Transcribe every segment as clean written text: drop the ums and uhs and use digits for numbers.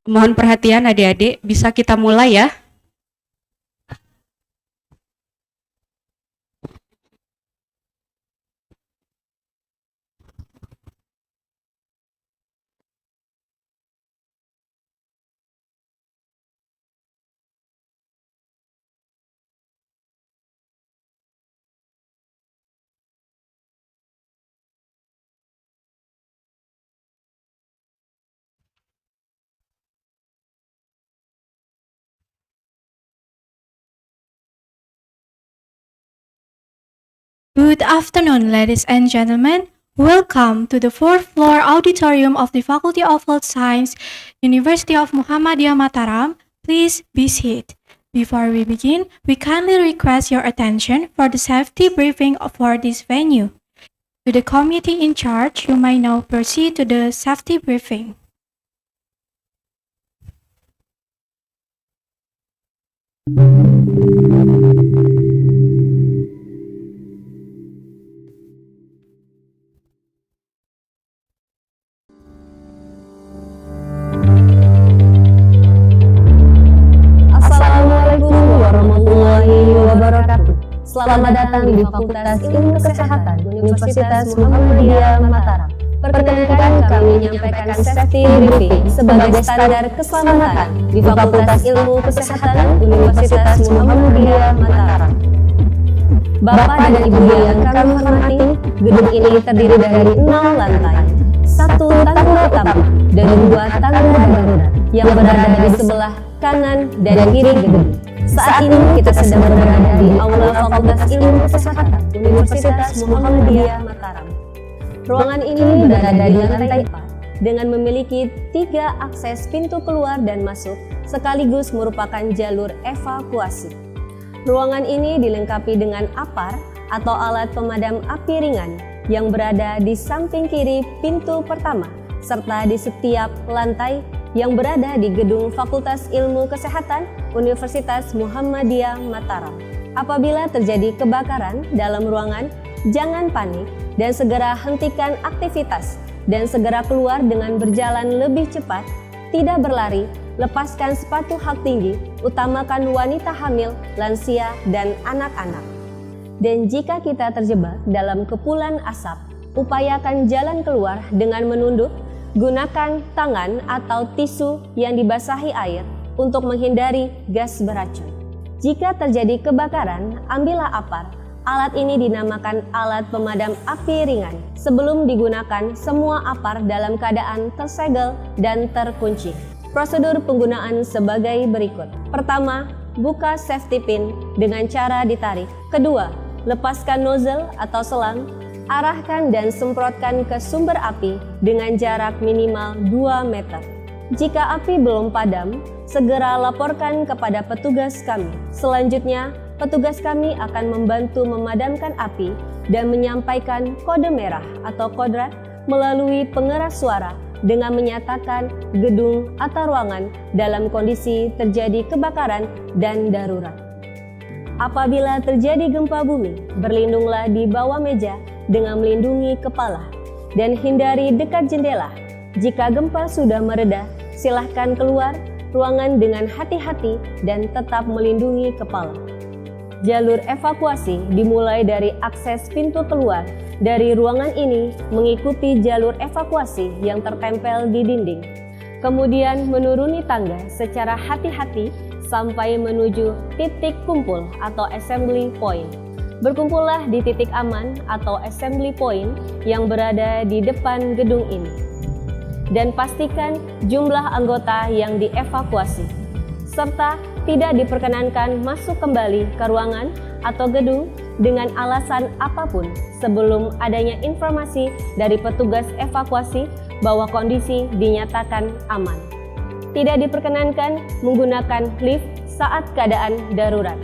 Mohon perhatian adik-adik, bisa kita mulai ya? Good afternoon, ladies and gentlemen. Welcome to the fourth floor auditorium of the Faculty of Health Science, University of Muhammadiyah Mataram. Please be seated. Before we begin, we kindly request your attention for the safety briefing for this venue. To the committee in charge, you may now proceed to the safety briefing. Assalamualaikum warahmatullahi wabarakatuh. Selamat datang di Fakultas Ilmu Kesehatan Universitas Muhammadiyah Mataram. Perkenankan kami menyampaikan safety briefing sebagai standar keselamatan di Fakultas Ilmu Kesehatan Universitas Muhammadiyah Mataram. Bapak dan Ibu yang kami hormati, gedung ini terdiri dari 6 lantai, 1 tangga utama dan 2 tangga darurat yang berada di sebelah kanan dan kiri gedung. Saat ini kita sedang berada di Aula Fakultas Ilmu Kesehatan Universitas Muhammadiyah Mataram. Ruangan ini berada di lantai 4 dengan memiliki 3 akses pintu keluar dan masuk sekaligus merupakan jalur evakuasi. Ruangan ini dilengkapi dengan APAR atau alat pemadam api ringan yang berada di samping kiri pintu pertama serta di setiap lantai yang berada di gedung Fakultas Ilmu Kesehatan Universitas Muhammadiyah Mataram. Apabila terjadi kebakaran dalam ruangan, jangan panik dan segera hentikan aktivitas dan segera keluar dengan berjalan lebih cepat, tidak berlari, lepaskan sepatu hak tinggi, utamakan wanita hamil, lansia, dan anak-anak. Dan jika kita terjebak dalam kepulan asap, upayakan jalan keluar dengan menunduk. Gunakan tangan atau tisu yang dibasahi air untuk menghindari gas beracun. Jika terjadi kebakaran, ambillah APAR. Alat ini dinamakan alat pemadam api ringan. Sebelum digunakan, semua APAR dalam keadaan tersegel dan terkunci. Prosedur penggunaan sebagai berikut. Pertama, buka safety pin dengan cara ditarik. Kedua, lepaskan nozzle atau selang. Arahkan dan semprotkan ke sumber api dengan jarak minimal 2 meter. Jika api belum padam, segera laporkan kepada petugas kami. Selanjutnya, petugas kami akan membantu memadamkan api dan menyampaikan kode merah atau kodrat melalui pengeras suara dengan menyatakan gedung atau ruangan dalam kondisi terjadi kebakaran dan darurat. Apabila terjadi gempa bumi, berlindunglah di bawah meja dengan melindungi kepala dan hindari dekat jendela. Jika gempa sudah mereda, silahkan keluar ruangan dengan hati-hati dan tetap melindungi kepala. Jalur evakuasi dimulai dari akses pintu keluar dari ruangan ini mengikuti jalur evakuasi yang tertempel di dinding. Kemudian menuruni tangga secara hati-hati sampai menuju titik kumpul atau assembly point. Berkumpullah di titik aman atau assembly point yang berada di depan gedung ini. Dan pastikan jumlah anggota yang dievakuasi, serta tidak diperkenankan masuk kembali ke ruangan atau gedung dengan alasan apapun sebelum adanya informasi dari petugas evakuasi bahwa kondisi dinyatakan aman. Tidak diperkenankan menggunakan lift saat keadaan darurat.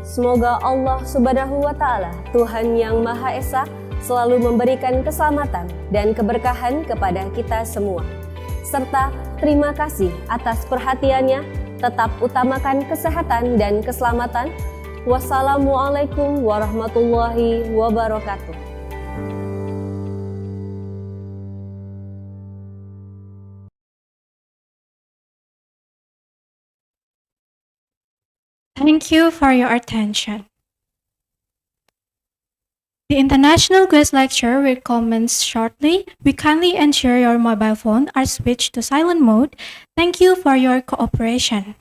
Semoga Allah Subhanahu wa Ta'ala, Tuhan yang Maha Esa, selalu memberikan keselamatan dan keberkahan kepada kita semua. Serta terima kasih atas perhatiannya. Tetap utamakan kesehatan dan keselamatan. Wassalamualaikum warahmatullahi wabarakatuh. Thank you for your attention. The international guest lecture will commence shortly. We kindly ensure your mobile phone are switched to silent mode. Thank you for your cooperation.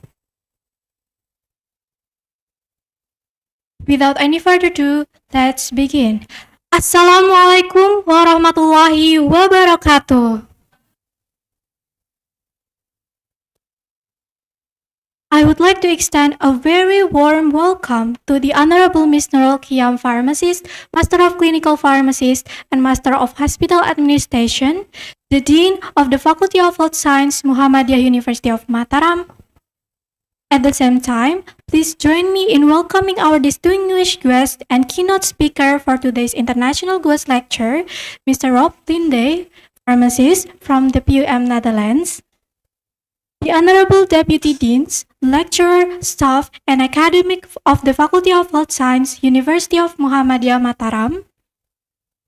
Without any further ado, let's begin. Assalamualaikum warahmatullahi wabarakatuh. I would like to extend a very warm welcome to the Honorable Ms. Nurul Qiyam, Pharmacist, Master of Clinical Pharmacist, and Master of Hospital Administration, the Dean of the Faculty of Health Science, Muhammadiyah University of Mataram. At the same time, please join me in welcoming our distinguished guest and keynote speaker for today's International Guest Lecture, Mr. Rob Linde, Pharmacist from the PUM Netherlands. The Honorable Deputy Deans, lecturer, staff, and academic of the Faculty of Health Science, University of Muhammadiyah Mataram.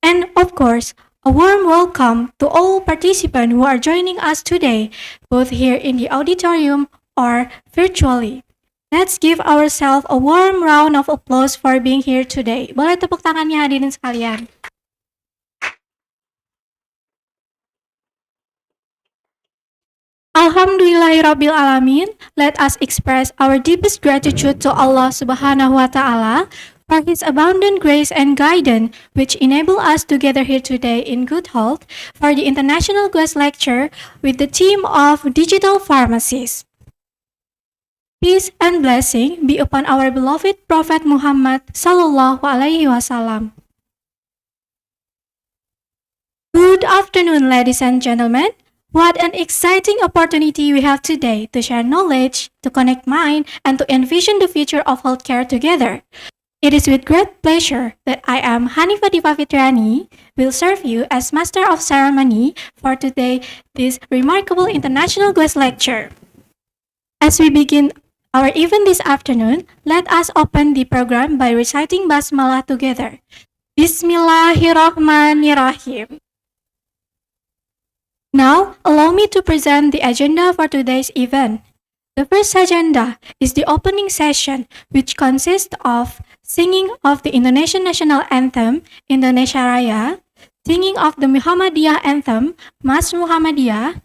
And of course, a warm welcome to all participants who are joining us today, both here in the auditorium or virtually. Let's give ourselves a warm round of applause for being here today. Boleh tepuk tangannya hadirin sekalian. Alhamdulillahirabbil alamin. Let us express our deepest gratitude to Allah Subhanahu wa taala for his abundant grace and guidance which enable us to gather here today in good health for the International Guest Lecture with the theme of Digital Pharmacies. Peace and blessing be upon our beloved Prophet Muhammad sallallahu alaihi wasallam. Good afternoon, ladies and gentlemen. What an exciting opportunity we have today to share knowledge, to connect mind, and to envision the future of healthcare together. It is with great pleasure that I am Hanifa Dipa Fitriani, will serve you as Master of Ceremony for today this remarkable International Guest Lecture. As we begin our event this afternoon, let us open the program by reciting Basmalah together. Bismillahirrahmanirrahim. Now, allow me to present the agenda for today's event. The first agenda is the opening session, which consists of singing of the Indonesian National Anthem, Indonesia Raya, singing of the Muhammadiyah Anthem, Mas Muhammadiyah.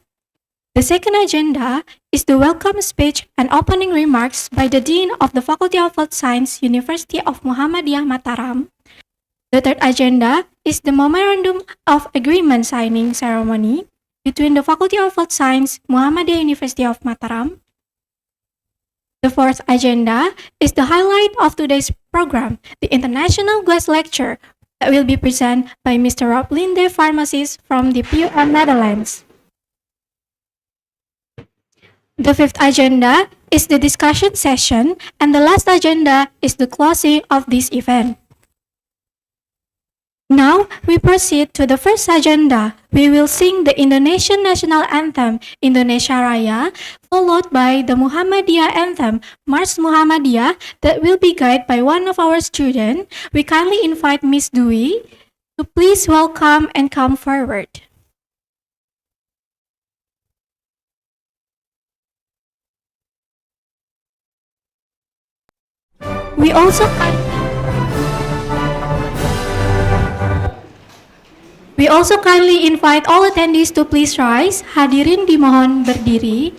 The second agenda is the welcome speech and opening remarks by the Dean of the Faculty of Health Science, University of Muhammadiyah Mataram. The third agenda is the Memorandum of Agreement signing ceremony between the Faculty of Health Science, Muhammadiyah University of Mataram. The fourth agenda is the highlight of today's program, the International Guest Lecture that will be presented by Mr. Rob Linde, Pharmacist from the PUM Netherlands. The fifth agenda is the discussion session, and the last agenda is the closing of this event. Now, we proceed to the first agenda. We will sing the Indonesian National Anthem, Indonesia Raya, followed by the Muhammadiyah Anthem, Mars Muhammadiyah, that will be guided by one of our students. We kindly invite Miss Dwi to please welcome and come forward. We also kindly invite all attendees to please rise. Hadirin dimohon berdiri.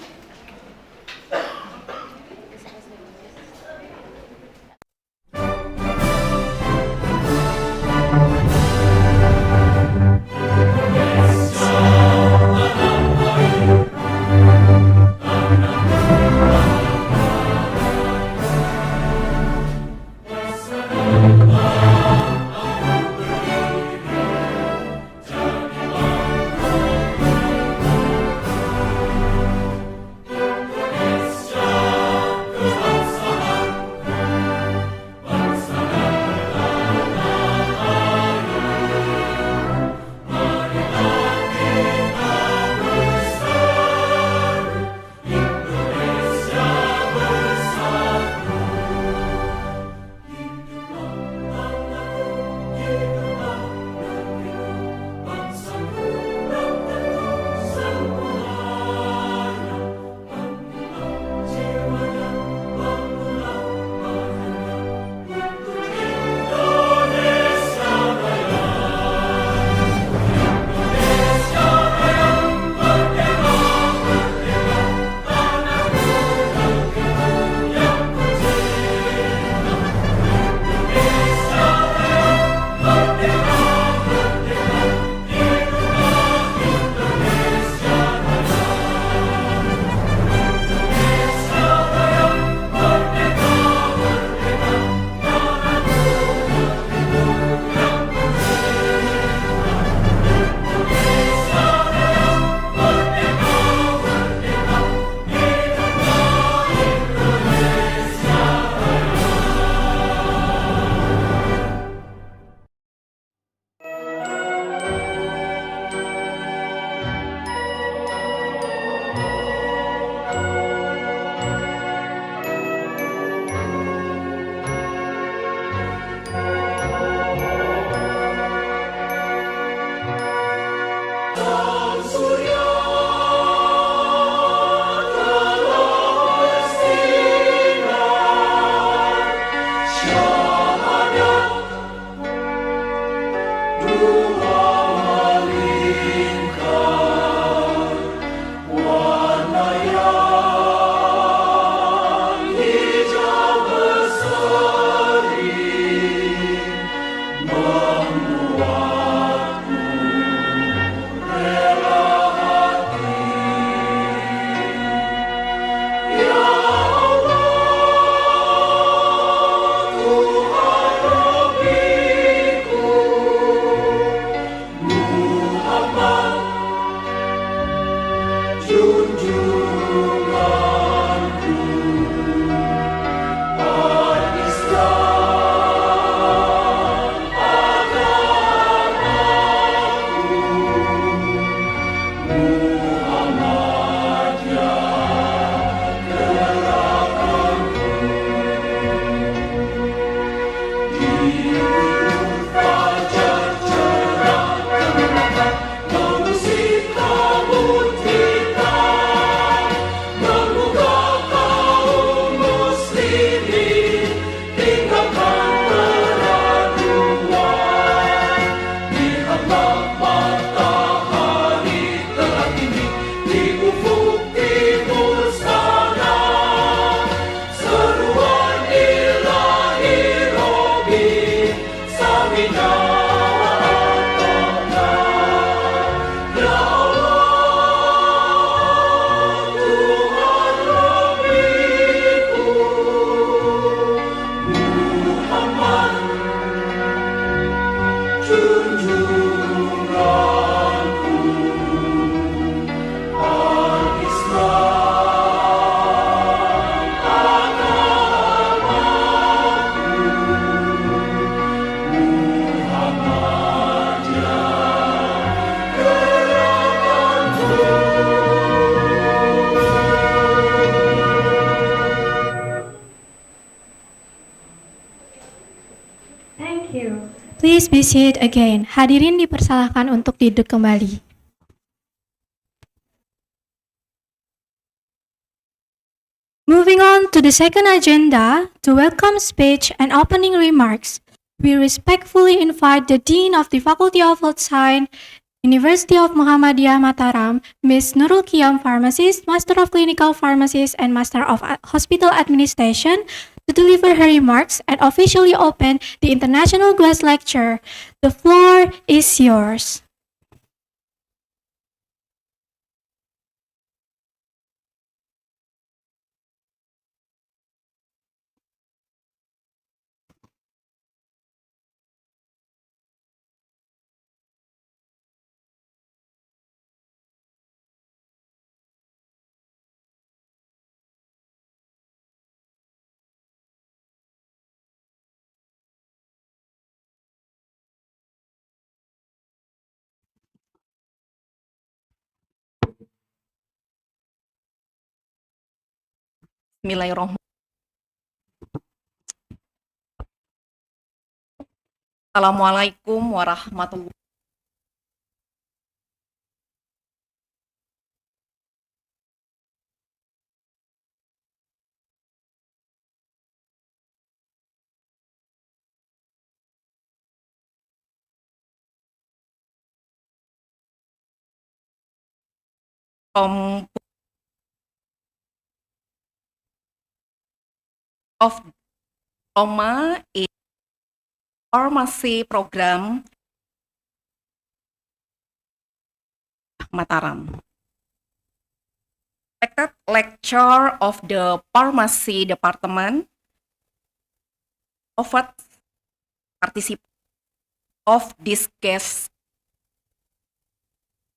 Please be seated again. Hadirin dipersilahkan untuk duduk kembali. Moving on to the second agenda, the welcome speech and opening remarks. We respectfully invite the Dean of the Faculty of Health Science, University of Muhammadiyah Mataram, Ms. Nurul Qiyam, Pharmacist, Master of Clinical Pharmacist, and Master of Hospital Administration, to deliver her remarks and officially open the International Guest Lecture. The floor is yours. Bismillahirrahmanirrahim. Assalamualaikum warahmatullahi wabarakatuh. Of Diploma in Pharmacy Program Mataram. Respected lecture of the Pharmacy Department offered participants of this case.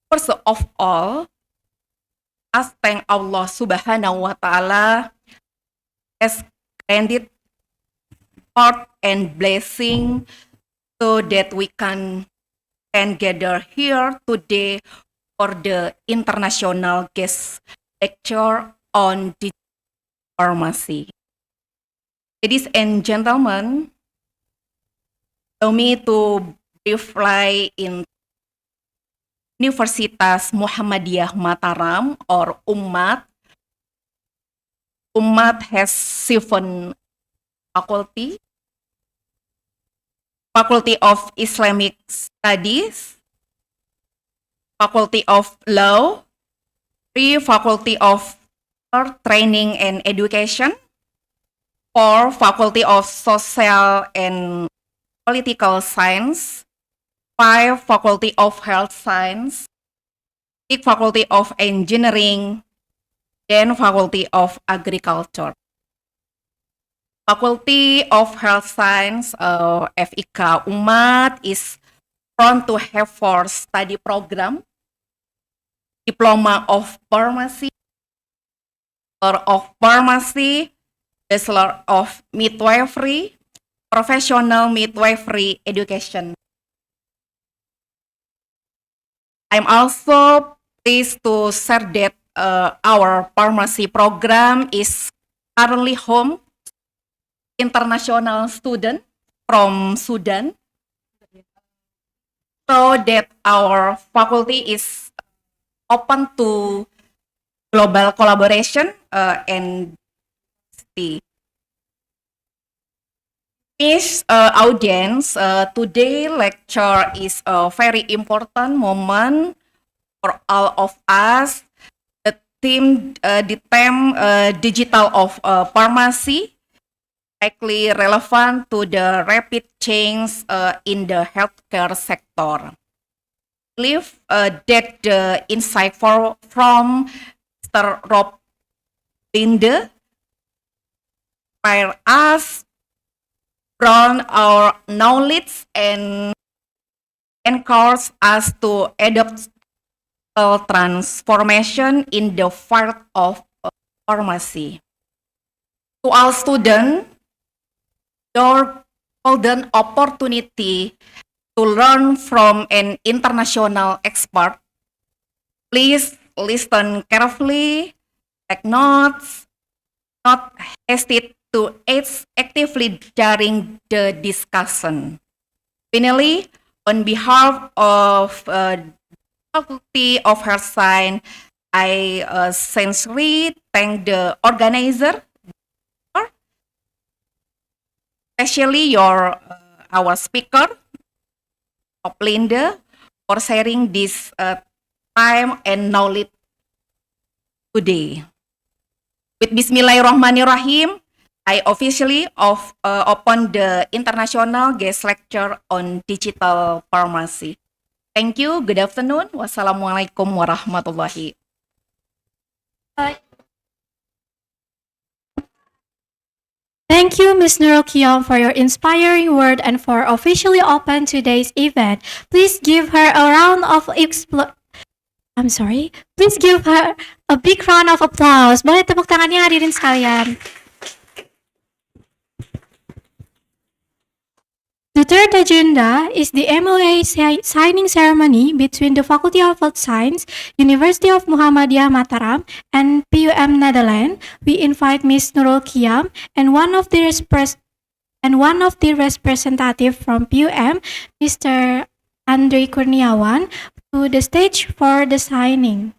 First of all, as thank Allah Subhanahu wa Ta'ala has granted support and blessing so that we can gather here today for the international guest lecture on digital pharmacy. Ladies and gentlemen, allow me to briefly in Universitas Muhammadiyah Mataram or Ummat. Ummat has 7 faculty. Faculty of Islamic Studies, Faculty of Law, 3 Faculty of Training and Education, 4 Faculty of Social and Political Science, 5 Faculty of Health Science, 6 Faculty of Engineering, then Faculty of Agriculture. Faculty of Health Science, FIK Ummat, is prone to have for study program, Diploma of Pharmacy, Bachelor of Pharmacy, Bachelor of Midwifery, Professional Midwifery Education. I'm also pleased to share that our pharmacy program is currently home international student from Sudan, so that our faculty is open to global collaboration and the This audience, today lecture is a very important moment for all of us. The theme digital of pharmacy, likely relevant to the rapid change in the healthcare sector. I believe that the insight from Mr. Rob Linde inspire us from our knowledge and encourage us to adopt a transformation in the field of pharmacy. To all students, your golden opportunity to learn from an international expert. Please listen carefully, take notes, not hesitate to act actively during the discussion. Finally, on behalf of Faculty of Health Science, I sincerely thank the organizer, especially our speaker, Linda, for sharing this time and knowledge today. With Bismillahirrahmanirrahim, I officially open the International Guest Lecture on Digital Pharmacy. Thank you. Good afternoon. Wassalamualaikum warahmatullahi. Thank you, Ms. Nurul Kiam, for your inspiring word and for officially open today's event. Please give her a round of Please give her a big round of applause. Boleh tepuk tangannya hadirin sekalian. The third agenda is the MOA signing ceremony between the Faculty of Health Science, University of Muhammadiyah Mataram, and PUM Netherlands. We invite Ms. Nurul Kiam and one of the representative from PUM, Mr. Andre Kurniawan, to the stage for the signing.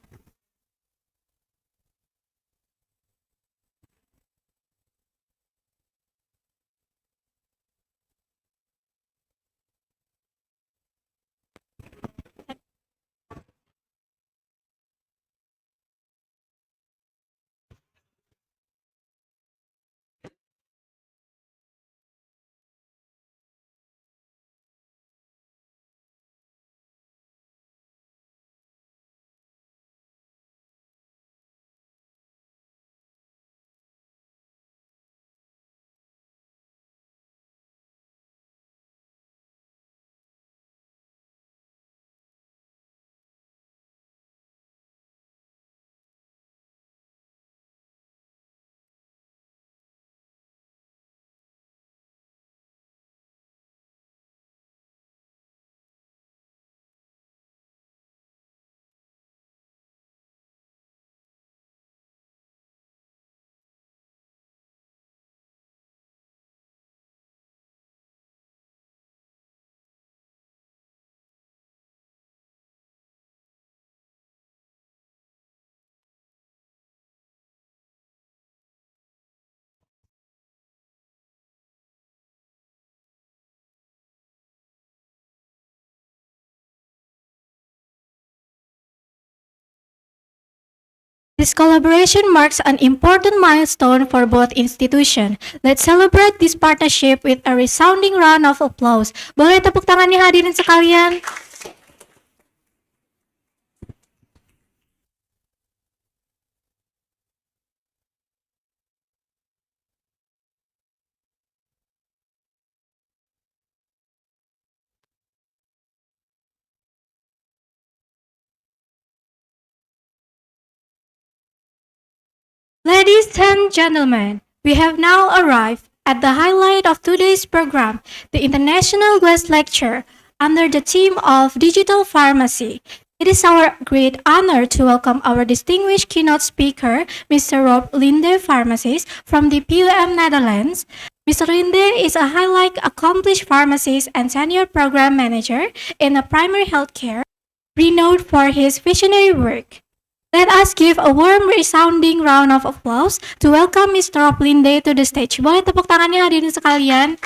This collaboration marks an important milestone for both institutions. Let's celebrate this partnership with a resounding round of applause. Boleh tepuk tangannya hadirin sekalian? Ladies and gentlemen, we have now arrived at the highlight of today's program, the International Guest Lecture under the theme of Digital Pharmacy. It is our great honor to welcome our distinguished keynote speaker, Mr. Rob Linde, pharmacist from the PUM Netherlands. Mr. Linde is a highly accomplished pharmacist and senior program manager in a primary healthcare, renowned for his visionary work. Let us give a warm, resounding round of applause to welcome Mr. Rob Linde to the stage. Boleh tepuk tangannya hadirin sekalian.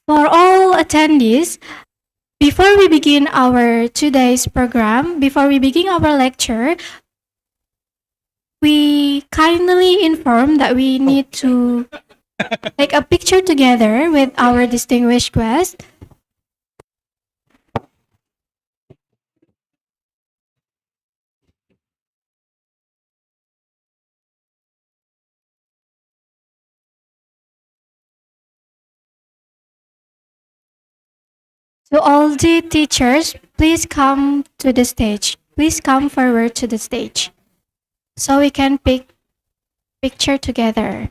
For all attendees, before we begin our today's program, before we begin our lecture, we kindly inform that we need to take a picture together with our distinguished guest. To all the teachers, please come to the stage. Please come forward to the stage so we can pick picture together.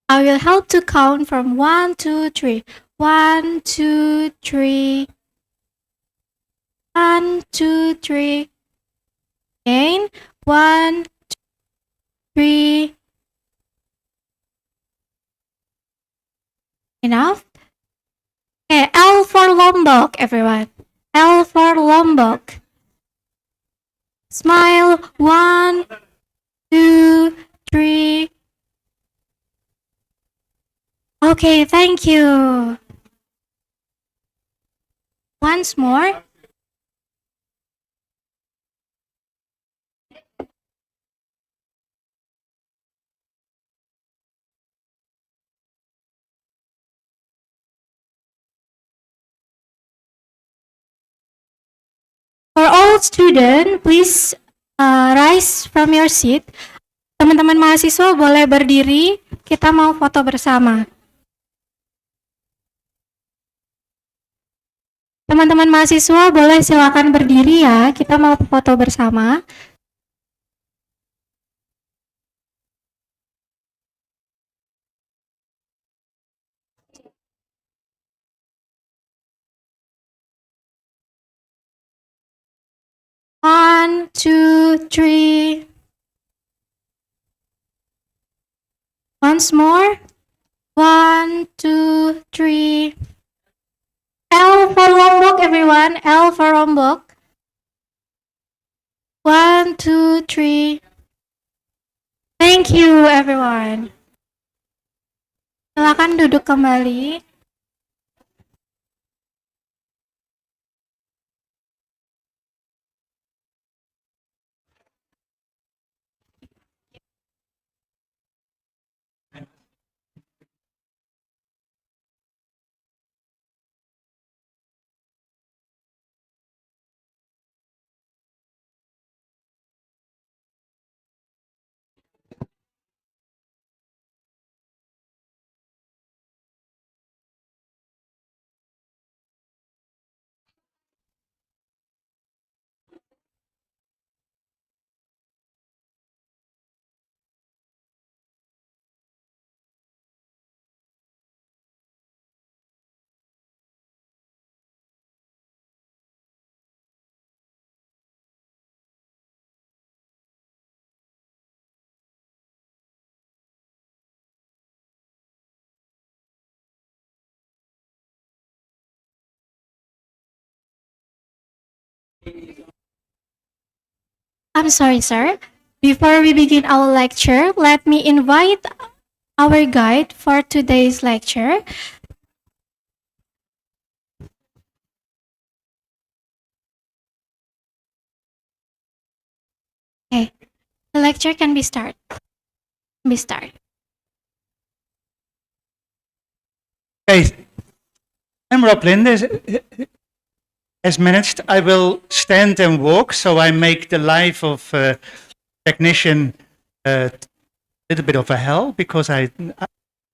I will help to count from 1, 2, 3. 1, 2, 3. 1, 2, 3. Again. 1, 2, 3. Enough? Okay, L for Lombok, everyone. L for Lombok. Smile. 1, 2, 3. Okay, thank you. Once more. For all student, please rise from your seat. Teman-teman mahasiswa boleh berdiri, kita mau foto bersama. Teman-teman mahasiswa boleh silakan berdiri ya, kita mau foto bersama. One, two, three. Once more. 1, 2, 3. L for Lombok, everyone. L for Lombok. 1, 2, 3. Thank you, everyone. Silakan duduk kembali. I'm sorry, sir. Before we begin our lecture, let me invite our guide for today's lecture. Okay, the lecture can be start. Okay, I'm Rob Linde. As managed, I will stand and walk, so I make the life of technician a little bit of a hell because I'm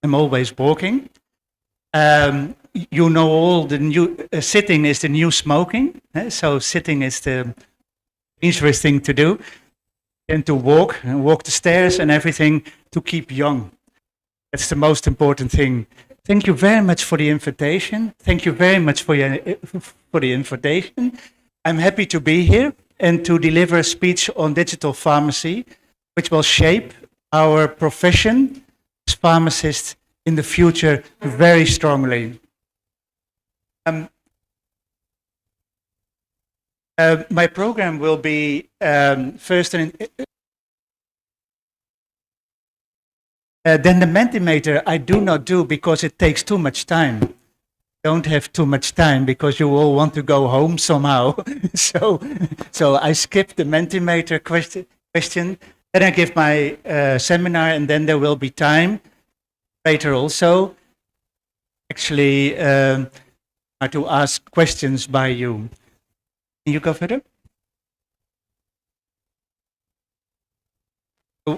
always walking. You know, all the new sitting is the new smoking, so sitting is the easiest thing to do, and to walk and walk the stairs and everything to keep young. That's the most important thing. Thank you very much for the invitation. Thank you very much for the invitation. I'm happy to be here and to deliver a speech on digital pharmacy, which will shape our profession as pharmacists in the future very strongly. My program will be first then the Mentimeter I do not do because it takes too much time. Don't have too much time because you all want to go home somehow. so I skip the Mentimeter question. Then I give my seminar, and then there will be time later also actually to ask questions by you. Can you go further?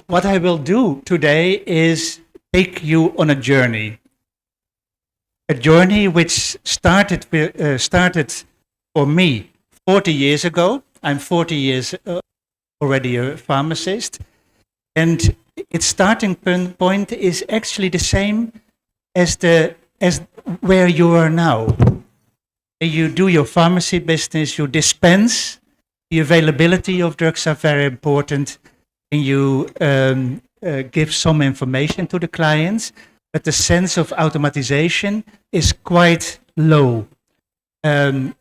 What I will do today is take you on a journey which started for me 40 years ago. I'm 40 years already a pharmacist, and its starting point is actually the same as where you are now. You do your pharmacy business, you dispense, the availability of drugs are very important, and you give some information to the clients, but the sense of automatization is quite low. 40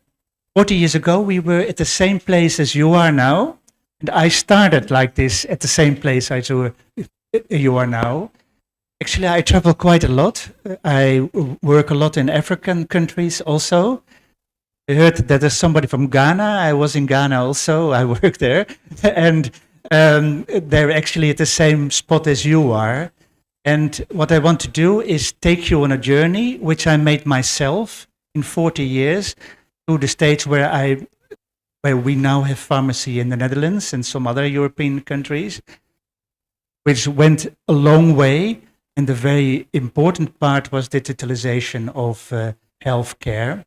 years ago, we were at the same place as you are now, and I started like this at the same place as you are now. Actually, I travel quite a lot. I work a lot in African countries also. I heard that there's somebody from Ghana. I was in Ghana also. I worked there. And they're actually at the same spot as you are. And what I want to do is take you on a journey, which I made myself in 40 years, to the stage where we now have pharmacy in the Netherlands and some other European countries, which went a long way. And the very important part was digitalization of healthcare.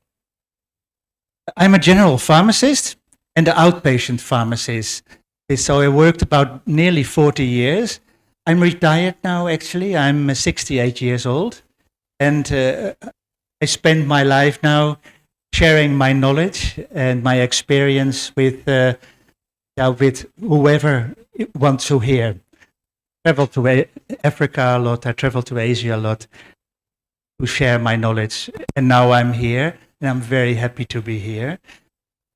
I'm a general pharmacist and an outpatient pharmacist. So I worked about nearly 40 years. I'm retired now, actually. I'm 68 years old. And I spend my life now sharing my knowledge and my experience with whoever wants to hear. I travel to Africa a lot. I travel to Asia a lot to share my knowledge. And now I'm here, and I'm very happy to be here.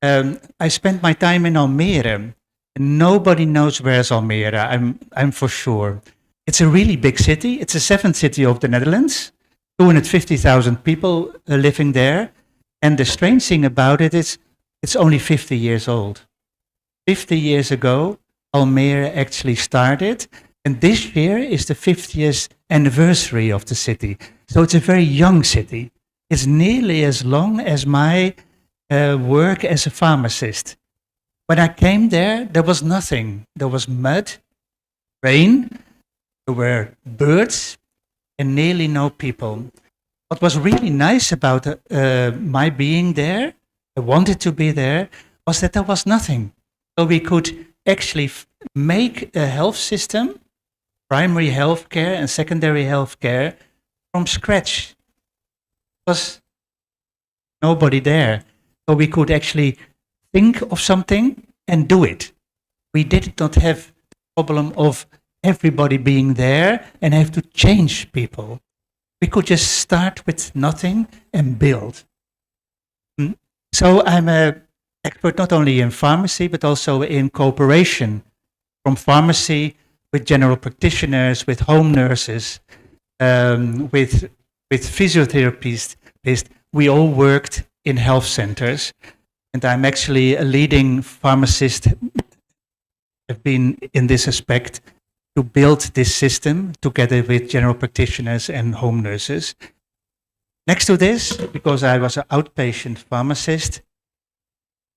I spent my time in Almere. Nobody knows where's Almere, I'm for sure. It's a really big city. It's the seventh city of the Netherlands. 250,000 people living there. And the strange thing about it is it's only 50 years old. 50 years ago, Almere actually started. And this year is the 50th anniversary of the city. So it's a very young city. It's nearly as long as my work as a pharmacist. When I came there was nothing. There was mud, rain, there were birds, and nearly no people. What was really nice about my being there, I wanted to be there, was that there was nothing. So we could actually make a health system, primary health care and secondary health care, from scratch. There was nobody there. So we could actually think of something and do it. We did not have the problem of everybody being there and have to change people. We could just start with nothing and build. So I'm an expert not only in pharmacy, but also in cooperation from pharmacy with general practitioners, with home nurses, with physiotherapists. We all worked in health centers. And I'm actually a leading pharmacist. I've been in this aspect to build this system together with general practitioners and home nurses. Next to this, because I was an outpatient pharmacist,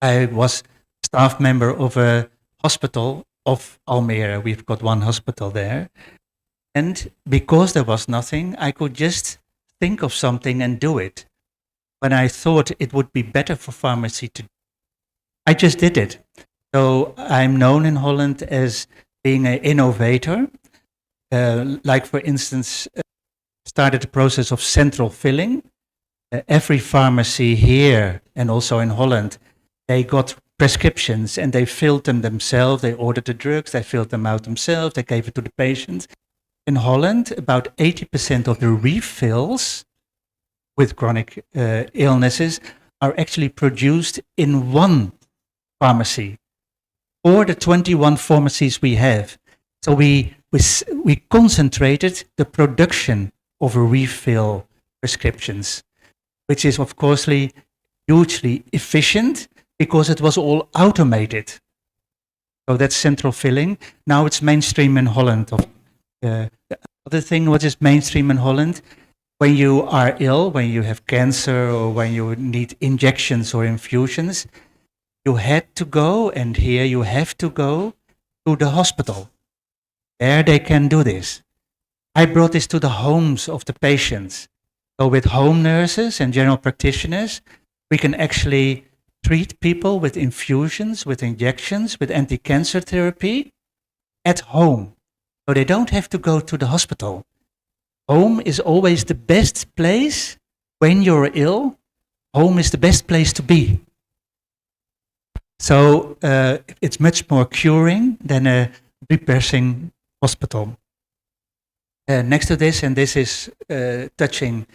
I was staff member of a hospital of Almere. We've got one hospital there. And because there was nothing, I could just think of something and do it. When I thought it would be better for pharmacy to, I just did it. So I'm known in Holland as being an innovator. Like for instance, started the process of central filling. Every pharmacy here and also in Holland, they got prescriptions and they filled them themselves. They ordered the drugs, they filled them out themselves, they gave it to the patient. In Holland, about 80% of the refills with chronic illnesses are actually produced in one pharmacy or the 21 pharmacies we have. So we concentrated the production of refill prescriptions, which is of course hugely efficient because it was all automated. So that's central filling. Now it's mainstream in Holland. The other thing what is mainstream in Holland, when you are ill, when you have cancer or when you need injections or infusions, you had to go, and here you have to go to the hospital. There they can do this. I brought this to the homes of the patients. So with home nurses and general practitioners, we can actually treat people with infusions, with injections, with anti-cancer therapy at home. So they don't have to go to the hospital. Home is always the best place when you're ill. Home is the best place to be. So it's much more curing than a depressing hospital. Next to this, and this is touching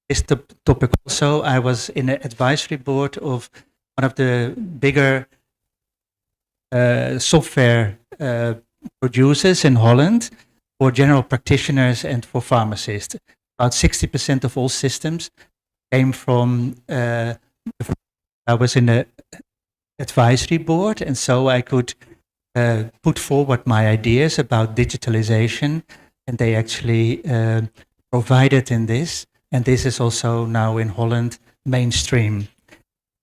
this topic also, I was in an advisory board of one of the bigger software producers in Holland for general practitioners and for pharmacists. About 60% of all systems came from, I was in the advisory board, and so I could put forward my ideas about digitalization, and they actually provided in this, and this is also now in Holland mainstream.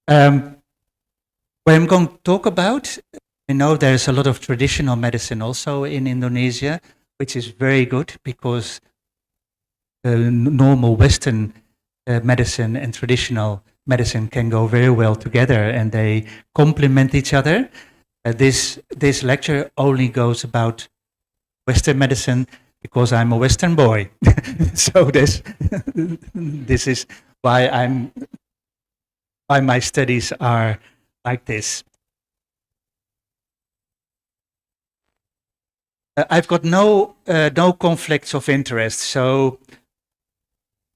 What I'm going to talk about, I know there's a lot of traditional medicine also in Indonesia, which is very good because normal Western medicine and traditional medicine can go very well together and they complement each other. This lecture only goes about Western medicine because I'm a Western boy. So this is why my studies are like this. I've got no conflicts of interest, so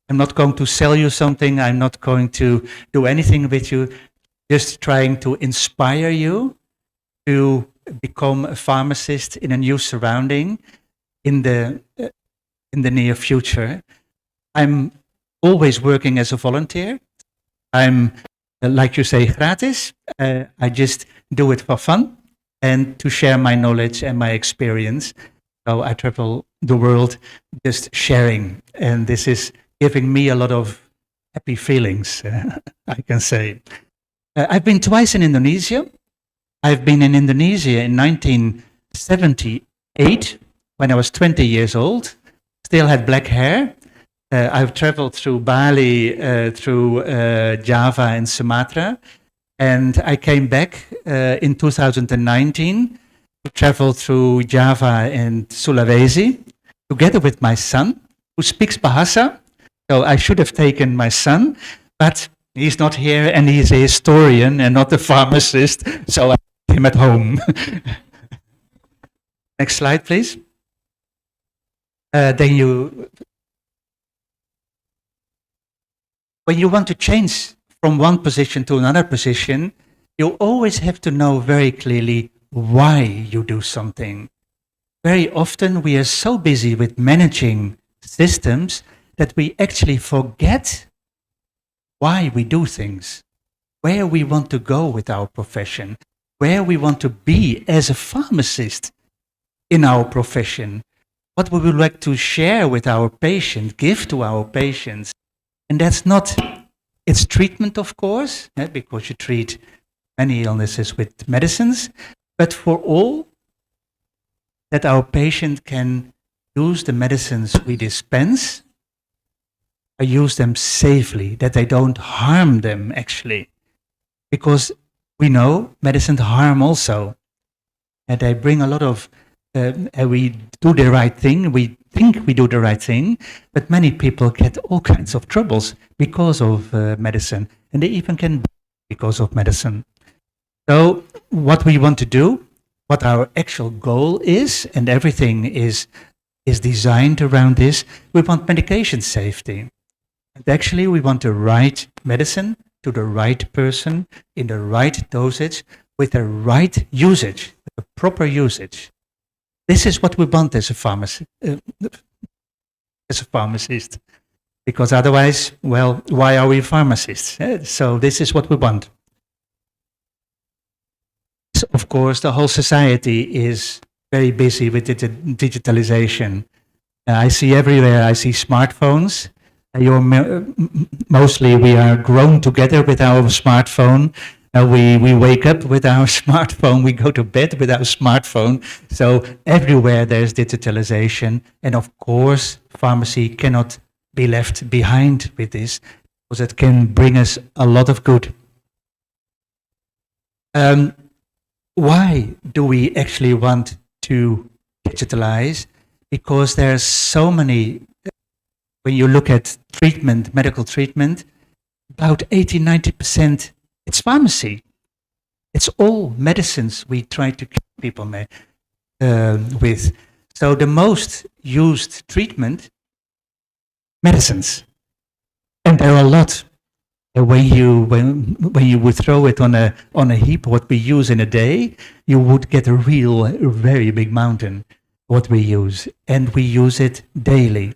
I'm not going to sell you something. I'm not going to do anything with you. Just trying to inspire you to become a pharmacist in a new surrounding in the near future. I'm always working as a volunteer. I'm, like you say, gratis. I just do it for fun and to share my knowledge and my experience. So I travel the world just sharing, and this is giving me a lot of happy feelings, I can say. I've been twice in Indonesia. I've been in Indonesia in 1978 when I was 20 years old, still had black hair. I've traveled through Bali, through Java and Sumatra, and I came back in 2019 to travel through Java and Sulawesi together with my son, who speaks Bahasa. So I should have taken my son, but he's not here and he's a historian and not a pharmacist, so I left him at home. Next slide, please. When you want to change from one position to another position, you always have to know very clearly why you do something. Very often we are so busy with managing systems that we actually forget why we do things, where we want to go with our profession, where we want to be as a pharmacist in our profession, what we would like to share with our patients, give to our patients. And that's not, it's treatment, of course, because you treat many illnesses with medicines, but for all that our patient can use the medicines we dispense, use them safely, that they don't harm them actually. Because we know medicines harm also. And they bring a lot of, we do the right thing, we think we do the right thing, but many people get all kinds of troubles because of medicine. And they even can die because of medicine. So what we want to do, what our actual goal is, and everything is designed around this, we want medication safety. And actually, we want the right medicine to the right person in the right dosage with the right usage, the proper usage. This is what we want as a pharmacist, because otherwise, well, why are we pharmacists? So this is what we want. So of course, the whole society is very busy with digitalization. I see everywhere, I see smartphones. Mostly we are grown together with our smartphone. Now we wake up with our smartphone, we go to bed with our smartphone. So everywhere there's digitalization. And of course, pharmacy cannot be left behind with this, because it can bring us a lot of good. Why do we actually want to digitalize? Because there's so many, when you look at treatment, medical treatment, about 80-90%, it's pharmacy. It's all medicines we try to keep people with. So the most used treatment, medicines. And there are a lot. When you would throw it on a heap, what we use in a day, you would get a very big mountain, what we use. And we use it daily.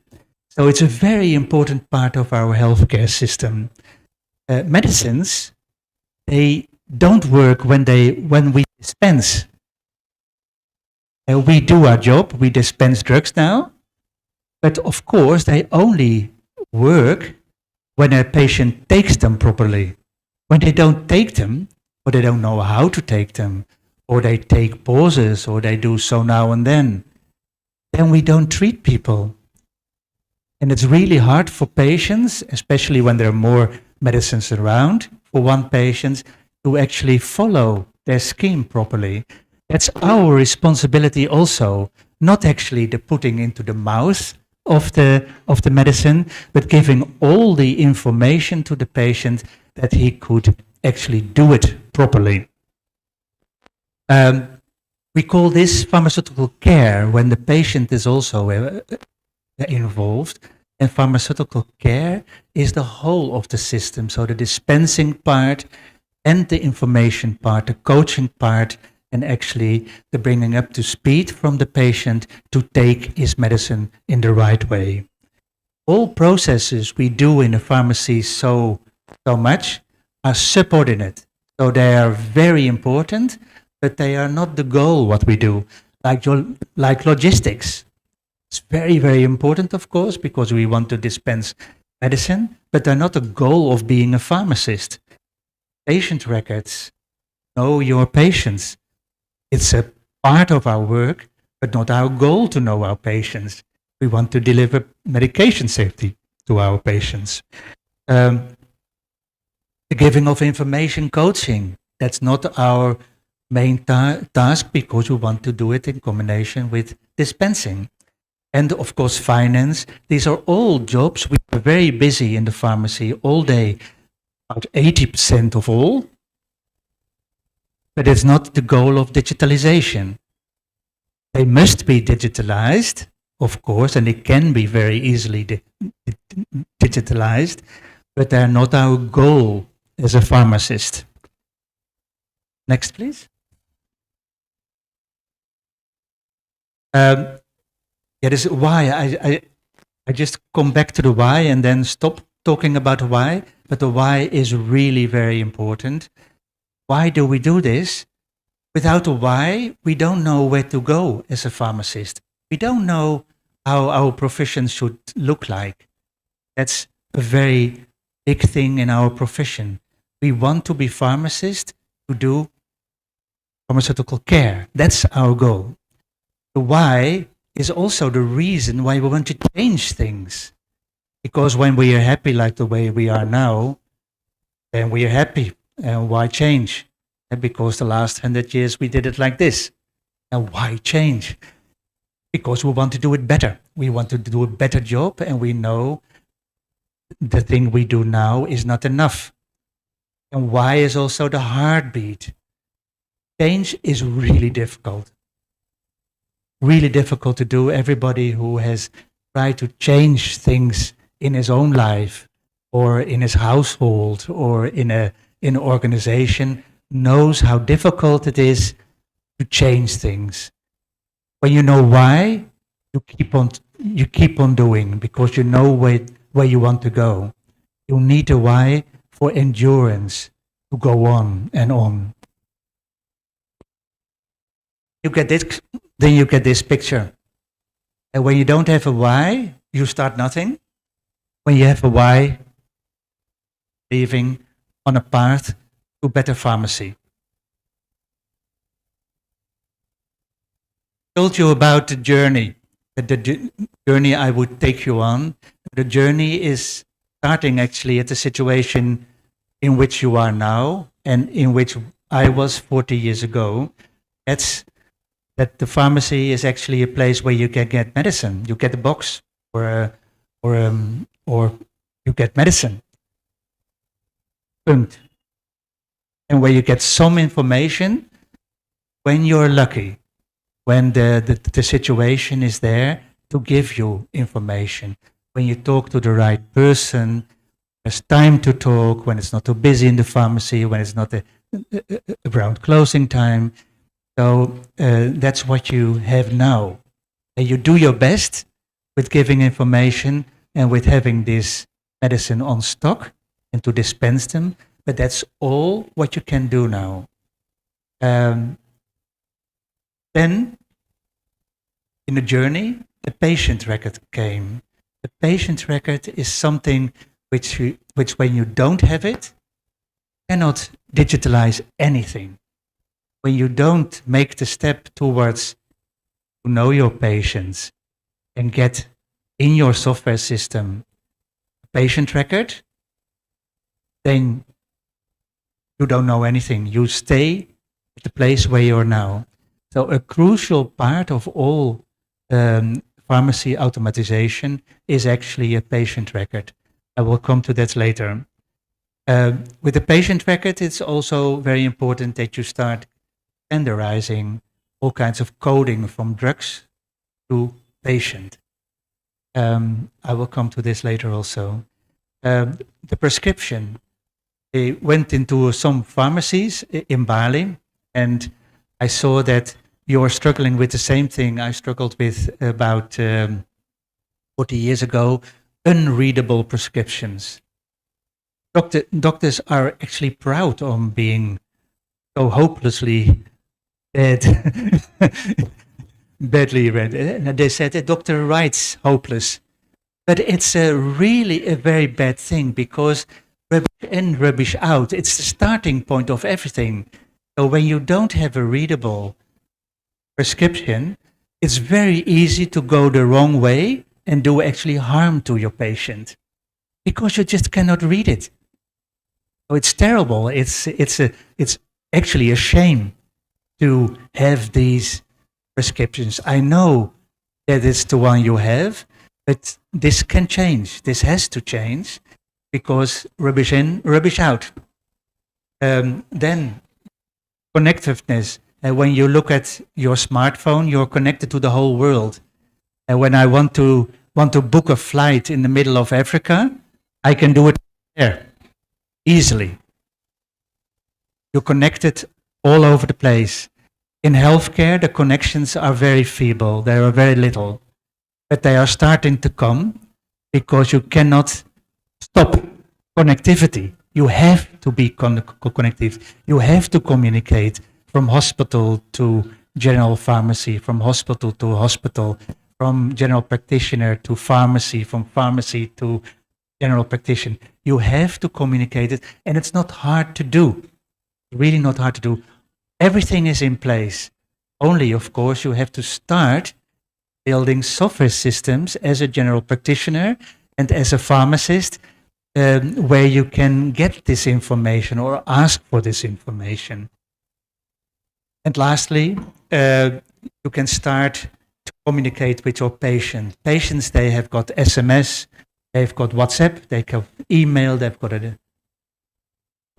So it's a very important part of our healthcare system. Medicines, they don't work when we dispense. We do our job, we dispense drugs now, but of course they only work when a patient takes them properly. When they don't take them, or they don't know how to take them, or they take pauses, or they do so now and then we don't treat people. And it's really hard for patients, especially when there are more medicines around, for one patient to actually follow their scheme properly. That's our responsibility also, not actually the putting into the mouth of the medicine, but giving all the information to the patient that he could actually do it properly. We call this pharmaceutical care when the patient is also involved. And pharmaceutical care is the whole of the system. So the dispensing part and the information part, the coaching part, and actually the bringing up to speed from the patient to take his medicine in the right way. All processes we do in a pharmacy so much are subordinate. So they are very important, but they are not the goal what we do. Like logistics. It's very, very important, of course, because we want to dispense medicine, but they're not the goal of being a pharmacist. Patient records, know your patients. It's a part of our work, but not our goal to know our patients. We want to deliver medication safety to our patients. The giving of information coaching, that's not our main task, because we want to do it in combination with dispensing. And of course, finance. These are all jobs. We are very busy in the pharmacy all day, about 80% of all. But it's not the goal of digitalization. They must be digitalized, of course, and they can be very easily digitalized, but they're not our goal as a pharmacist. Next, please. This is why I just come back to the why and then stop talking about why, but the why is really very important. Why do we do this? Without a why, we don't know where to go as a pharmacist. We don't know how our profession should look like. That's a very big thing in our profession. We want to be pharmacists to do pharmaceutical care. That's our goal. The why is also the reason why we want to change things. Because when we are happy like the way we are now, then we are happy. And why change? And because the last 100 years we did it like this. And why change? Because we want to do it better. We want to do a better job, and we know the thing we do now is not enough. And why is also the heartbeat. Change is really difficult. Really difficult to do. Everybody who has tried to change things in his own life or in his household or in an organization knows how difficult it is to change things. When you know why, you keep on doing, because you know where you want to go. You need a why for endurance to go on and on. You get this, then you get this picture. And when you don't have a why, you start nothing. When you have a why, leaving on a path to better pharmacy. Told you about the journey, journey I would take you on. The journey is starting actually at the situation in which you are now and in which I was 40 years ago. That's that the pharmacy is actually a place where you can get medicine. You get a box or you get medicine. Punkt. And where you get some information when you're lucky, when the situation is there to give you information. When you talk to the right person, there's time to talk, when it's not too busy in the pharmacy, when it's not around closing time. So that's what you have now. And you do your best with giving information and with having this medicine on stock and to dispense them. But that's all what you can do now. Then, in the journey, the patient record came. The patient record is something which when you don't have it, cannot digitalize anything. When you don't make the step towards to know your patients and get in your software system a patient record, then you don't know anything. You stay at the place where you are now. So a crucial part of all pharmacy automatization is actually a patient record. I will come to that later. With the patient record, it's also very important that you start standardizing all kinds of coding from drugs to patient. I will come to this later also. The prescription. I went into some pharmacies in Bali, and I saw that you are struggling with the same thing I struggled with about 40 years ago, unreadable prescriptions. Doctors are actually proud of being so hopelessly bad, badly read. And they said the doctor writes hopeless. But it's really a very bad thing because rubbish in, rubbish out. It's the starting point of everything. So when you don't have a readable prescription, it's very easy to go the wrong way and do actually harm to your patient because you just cannot read it. So it's terrible. It's actually a shame to have these prescriptions. I know that it's the one you have, but this can change. This has to change because rubbish in, rubbish out. Then connectiveness. When you look at your smartphone, you're connected to the whole world. And when I want to book a flight in the middle of Africa, I can do it there easily. You're connected all over the place. In healthcare, the connections are very feeble. They are very little. But they are starting to come because you cannot stop connectivity. You have to be connected. You have to communicate from hospital to general pharmacy, from hospital to hospital, from general practitioner to pharmacy, from pharmacy to general practitioner. You have to communicate it, and it's not hard to do. Really not hard to do. Everything is in place. Only, of course, you have to start building software systems as a general practitioner and as a pharmacist where you can get this information or ask for this information. And lastly, you can start to communicate with your patient. Patients, they have got SMS, they've got WhatsApp, they have email, they've got a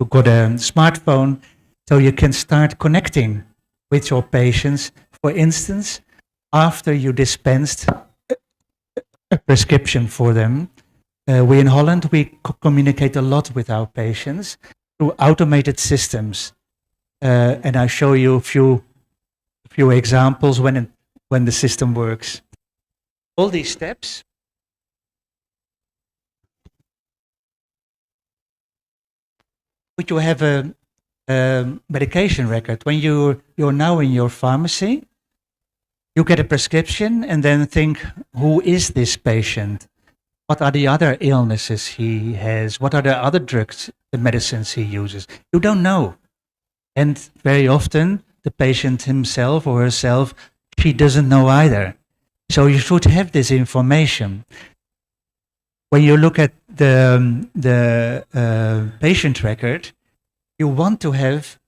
smartphone. So you can start connecting with your patients. For instance, after you dispensed a prescription for them, we in Holland, we communicate a lot with our patients through automated systems. And I show you a few examples when the system works. All these steps you have a medication record. When you're now in your pharmacy, you get a prescription and then think, who is this patient? what are the other illnesses he has? What are the other drugs, the medicines he uses? You don't know. And very often, the patient himself or herself, she doesn't know either. So you should have this information. When you look at the patient record, you want to have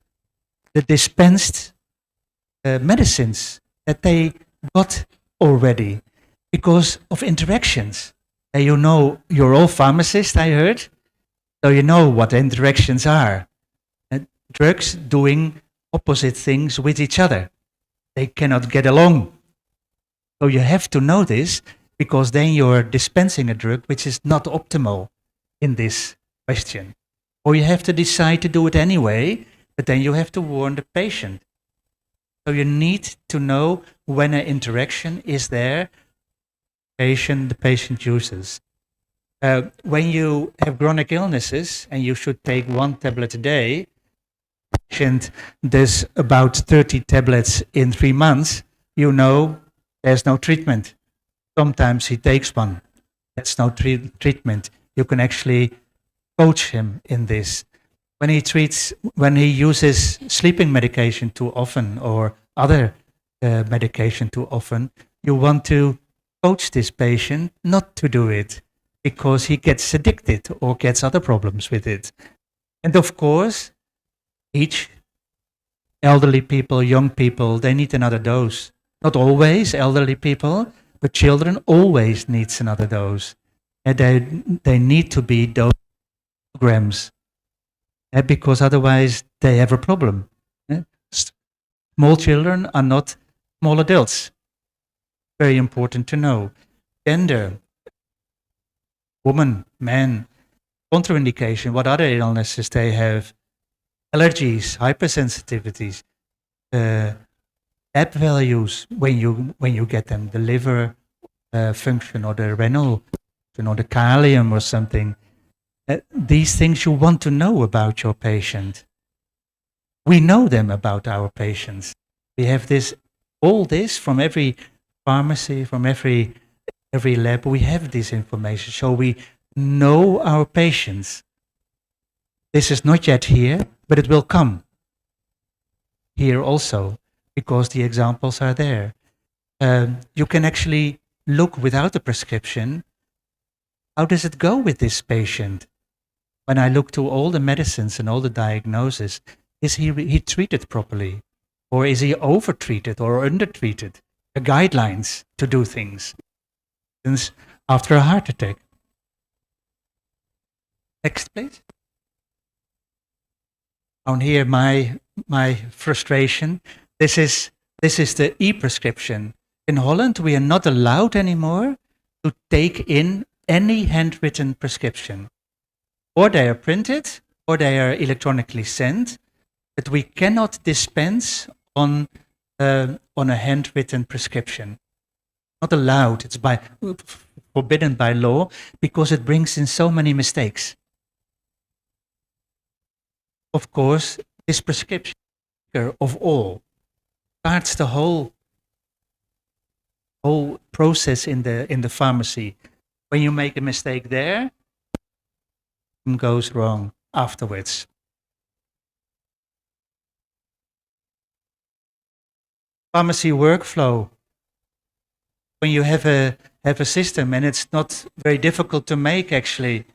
the dispensed medicines that they got already because of interactions. And you know, you're all pharmacists, I heard, so you know what interactions are. Drugs doing opposite things with each other. They cannot get along. So you have to know this, because then you're dispensing a drug which is not optimal in this question. Or you have to decide to do it anyway, but then you have to warn the patient. So you need to know when an interaction is there, the patient uses. When you have chronic illnesses and you should take 1 tablet a day, patient does about 30 tablets in 3 months, you know there's no treatment. Sometimes he takes one. That's no treatment. You can actually coach him in this. When he uses sleeping medication too often or other medication too often, you want to coach this patient not to do it because he gets addicted or gets other problems with it. And of course, each elderly people, young people, they need another dose. Not always elderly people, but children always needs another dose. And they need to be dosed grams, because otherwise they have a problem. Small children are not small adults. Very important to know. Gender, woman, man, contraindication, what other illnesses they have, allergies, hypersensitivities, lab values when you get them, the liver function or the renal function or the kalium or something. These things you want to know about your patient. We know them about our patients. We have all this from every pharmacy, from every lab. We have this information, so we know our patients. This is not yet here, but it will come here also, because the examples are there. You can actually look without a prescription. How does it go with this patient? When I look to all the medicines and all the diagnoses, is he treated properly? Or is he over-treated or under-treated? The guidelines to do things. Since after a heart attack. Next, please. Down here, my frustration. This is the e-prescription. In Holland, we are not allowed anymore to take in any handwritten prescription. Or they are printed, or they are electronically sent, but we cannot dispense on a handwritten prescription. Not allowed. It's forbidden by law because it brings in so many mistakes. Of course, this prescription of all starts the whole process in the pharmacy. When you make a mistake there, it goes wrong afterwards. Pharmacy workflow. When you have a system, and it's not very difficult to make actually,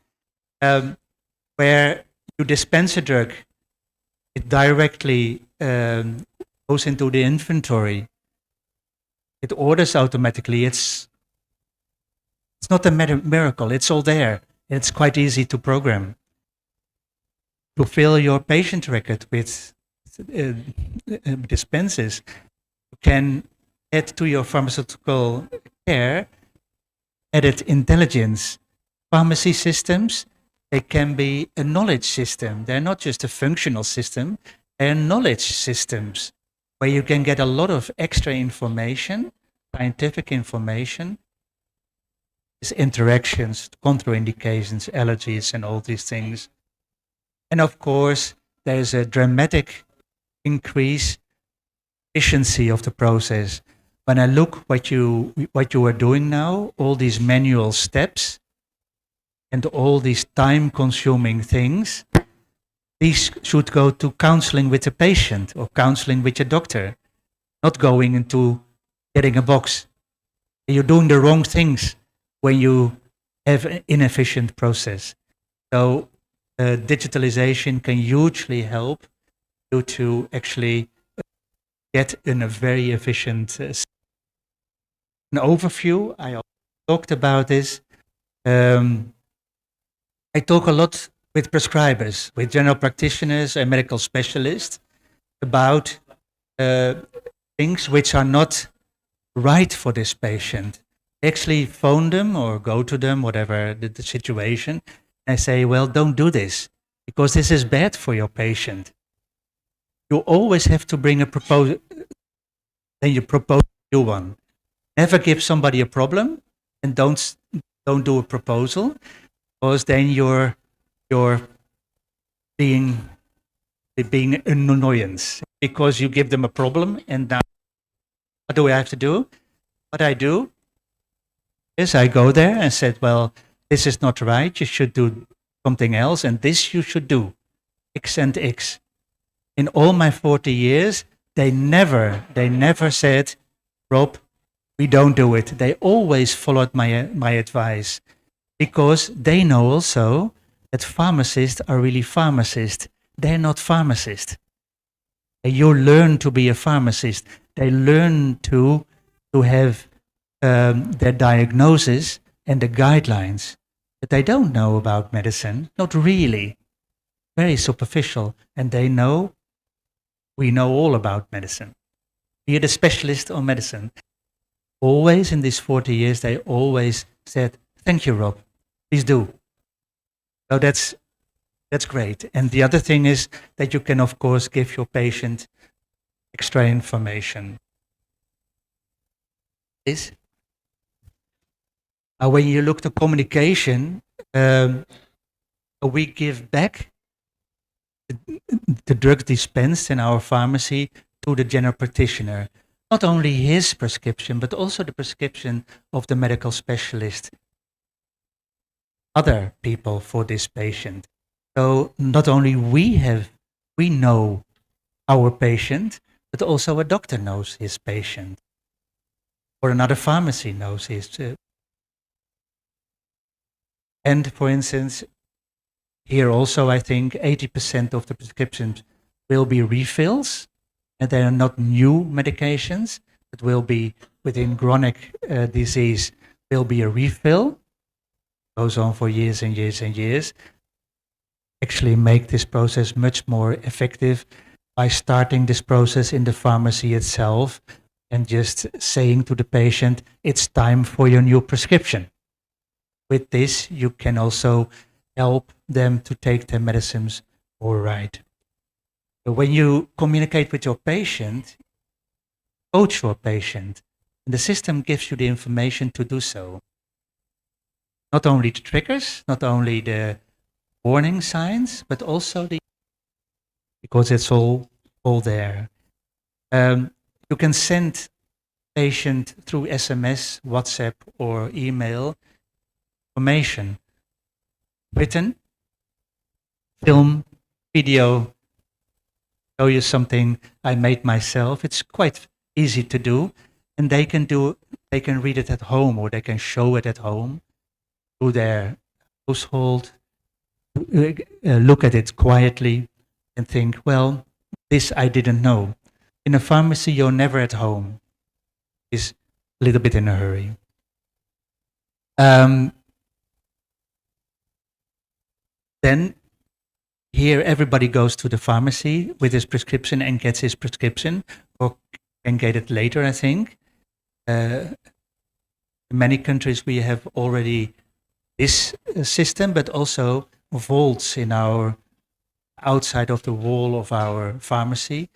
where you dispense a drug, it directly goes into the inventory. It orders automatically. It's not a miracle. It's all there. It's quite easy to program. To fill your patient record with dispenses, you can add to your pharmaceutical care added intelligence. Pharmacy systems, they can be a knowledge system. They're not just a functional system, they're knowledge systems where you can get a lot of extra information, scientific information, interactions, contraindications, allergies, and all these things. And of course, there's a dramatic increase efficiency of the process. When I look what you are doing now, all these manual steps, and all these time-consuming things, these should go to counseling with the patient or counseling with your doctor, not going into getting a box. You're doing the wrong things when you have an inefficient process. So digitalization can hugely help you to actually get in a very efficient an overview. I also talked about this. I talk a lot with prescribers, with general practitioners and medical specialists about things which are not right for this patient. I actually phone them or go to them, whatever the situation. I say, well, don't do this because this is bad for your patient. You always have to bring a proposal, then you propose a new one. Never give somebody a problem and don't do a proposal, because then you're being an annoyance, because you give them a problem and now what do I have to do? What I do is I go there and said, well, this is not right. You should do something else, and this you should do X and X. In all my 40 years, they never said, Rob, we don't do it. They always followed my advice, because they know also that pharmacists are really pharmacists. They're not pharmacists. And you learn to be a pharmacist. They learn to have their diagnosis and the guidelines, but they don't know about medicine, not really, very superficial, and we know all about medicine. We are the specialist on medicine. Always in these 40 years, they always said, thank you, Rob, please do. So that's great. And the other thing is that you can, of course, give your patient extra information. When you look to communication, we give back the drug dispensed in our pharmacy to the general practitioner. Not only his prescription, but also the prescription of the medical specialist, other people for this patient. So not only we know our patient, but also a doctor knows his patient, or another pharmacy knows his. And for instance, here also I think 80% of the prescriptions will be refills, and they are not new medications, but will be within chronic disease, will be a refill, goes on for years and years and years. Actually make this process much more effective by starting this process in the pharmacy itself and just saying to the patient, it's time for your new prescription. With this, you can also help them to take their medicines all right. So when you communicate with your patient, coach your patient, and the system gives you the information to do so. Not only the triggers, not only the warning signs, but also because it's all there. You can send patient through SMS, WhatsApp, or email information, written, film, video, show you something I made myself. It's quite easy to do, and they can read it at home, or they can show it at home to their household, look at it quietly and think, well, this I didn't know. In a pharmacy, you're never at home. It's a little bit in a hurry. Then here everybody goes to the pharmacy with his prescription and gets his prescription, or can get it later, I think. In many countries we have already this system, but also vaults in our outside of the wall of our pharmacy.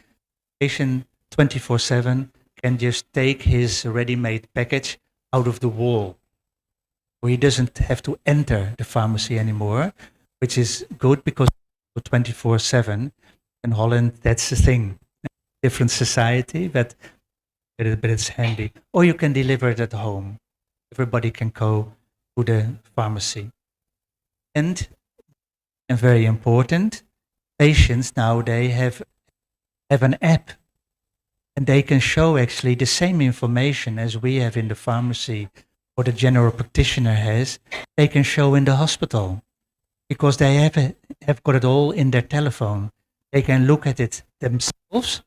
Patient 24/7 can just take his ready-made package out of the wall. He doesn't have to enter the pharmacy anymore, which is good because 24/7 in Holland, that's the thing. Different society, but it's handy. Or you can deliver it at home. Everybody can go to the pharmacy. And very important, patients nowadays have an app, and they can show actually the same information as we have in the pharmacy or the general practitioner has, they can show in the hospital, because they have got it all in their telephone. They can look at it themselves.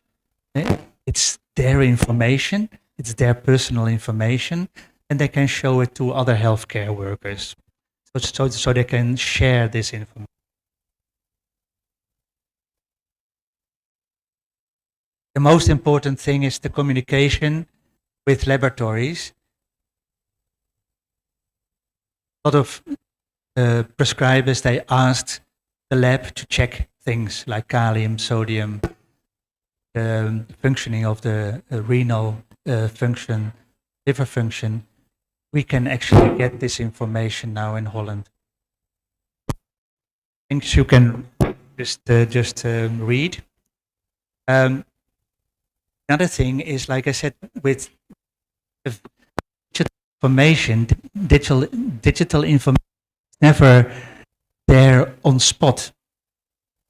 It's their information, it's their personal information, and they can show it to other healthcare workers. So they can share this information. The most important thing is the communication with laboratories. A lot of prescribers, they asked the lab to check things like kalium, sodium, functioning of the renal function, liver function. We can actually get this information now in Holland. Things you can just read. Another thing is, like I said, with digital information, digital information is never there on spot.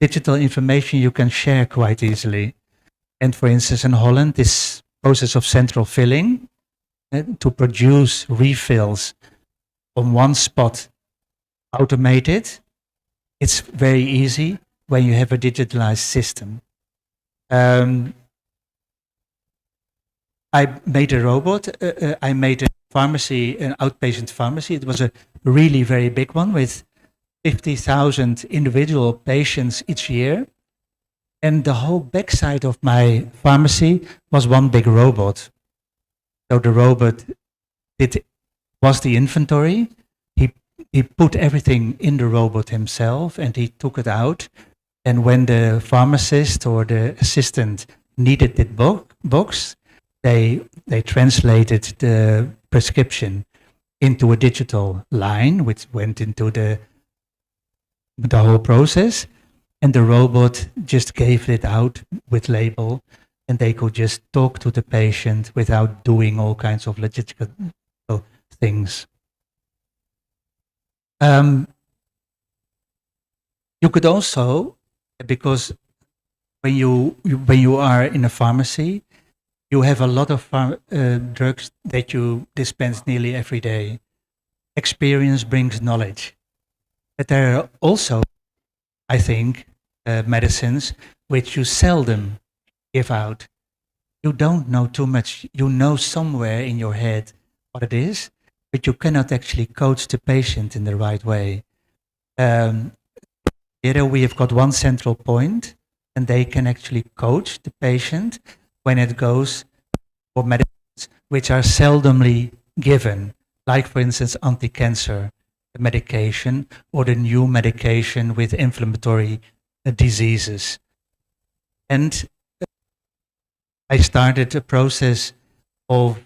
Digital information you can share quite easily. And for instance, in Holland, this process of central filling to produce refills on one spot, automated, it's very easy when you have a digitalized system. I made a robot. I made a pharmacy, an outpatient pharmacy. It was a really very big one with 50,000 individual patients each year. And the whole backside of my pharmacy was one big robot. So the robot was the inventory. He put everything in the robot himself and he took it out. And when the pharmacist or the assistant needed that box, they translated the prescription into a digital line, which went into the whole process, and the robot just gave it out with label, and they could just talk to the patient without doing all kinds of logistical things. You could also, because when you are in a pharmacy, you have a lot of drugs that you dispense nearly every day. Experience brings knowledge. But there are also, I think, medicines which you seldom give out. You don't know too much. You know somewhere in your head what it is, but you cannot actually coach the patient in the right way. Here we have got one central point, and they can actually coach the patient when it goes for medicines which are seldomly given, like for instance anti-cancer medication or the new medication with inflammatory diseases. And I started a process of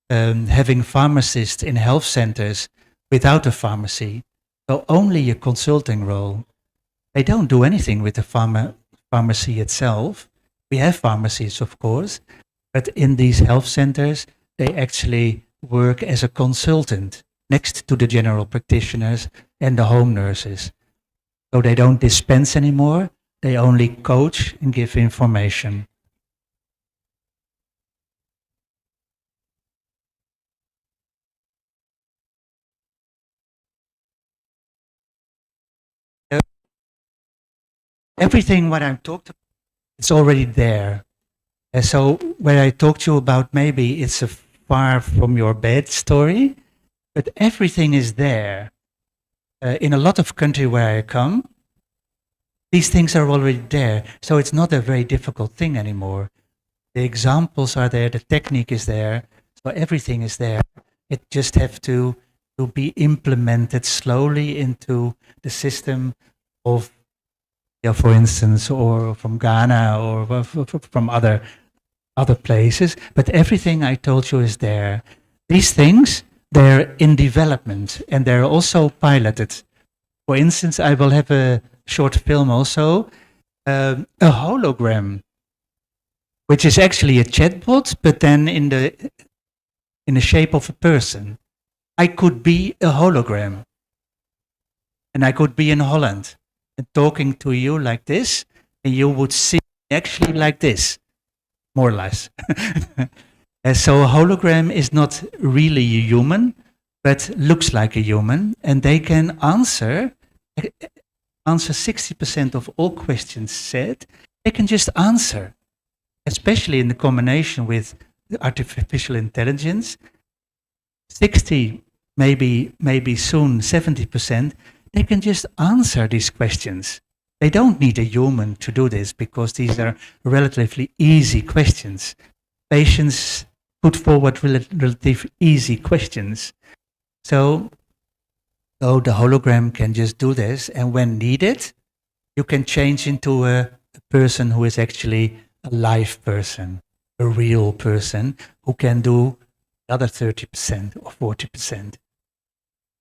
having pharmacists in health centers without a pharmacy, so only a consulting role. They don't do anything with the pharmacy itself. We have pharmacies, of course, but in these health centers, they actually work as a consultant next to the general practitioners and the home nurses. So they don't dispense anymore, they only coach and give information. Everything what I've talked about, it's already there. So when I talked to you about maybe it's a far from your bed story, but everything is there. In a lot of countries where I come, these things are already there. So it's not a very difficult thing anymore. The examples are there, the technique is there, so everything is there. It just have to be implemented slowly into the system of, for instance, or from Ghana or from other places. But everything I told you is there. These things, they're in development and they're also piloted. For instance, I will have a short film also, a hologram, which is actually a chatbot, but then in the shape of a person. I could be a hologram. and I could be in Holland and talking to you like this, and you would see actually like this, more or less. And so a hologram is not really a human, but looks like a human, and they can answer 60% of all questions said. They can just answer, especially in the combination with artificial intelligence. 60, maybe soon 70%, they can just answer these questions. They don't need a human to do this because these are relatively easy questions. Patients put forward relatively easy questions. So the hologram can just do this, and when needed, you can change into a person who is actually a live person, a real person who can do the other 30% or 40%.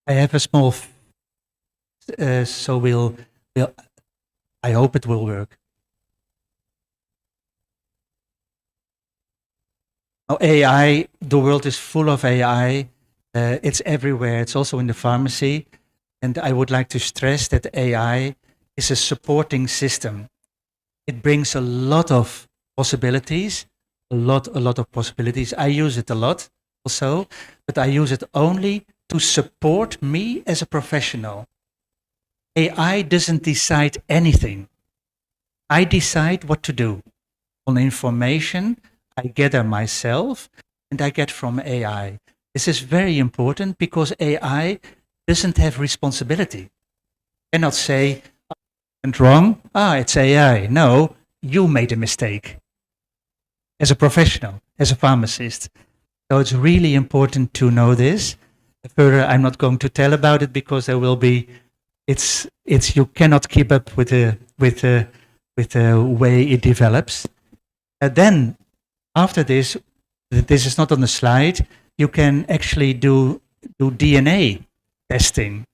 I have a small, so I hope it will work. Now, AI, the world is full of AI. It's everywhere. It's also in the pharmacy. And I would like to stress that AI is a supporting system. It brings a lot of possibilities, a lot of possibilities. I use it a lot also, but I use it only to support me as a professional. AI doesn't decide anything. I decide what to do on information I gather myself and I get from AI. This is very important because AI doesn't have responsibility. You cannot say, I went wrong, it's AI. No, you made a mistake as a professional, as a pharmacist. So it's really important to know this. Further, I'm not going to tell about it because there will be, you cannot keep up with the way it develops. Then after this is not on the slide, you can actually do DNA testing.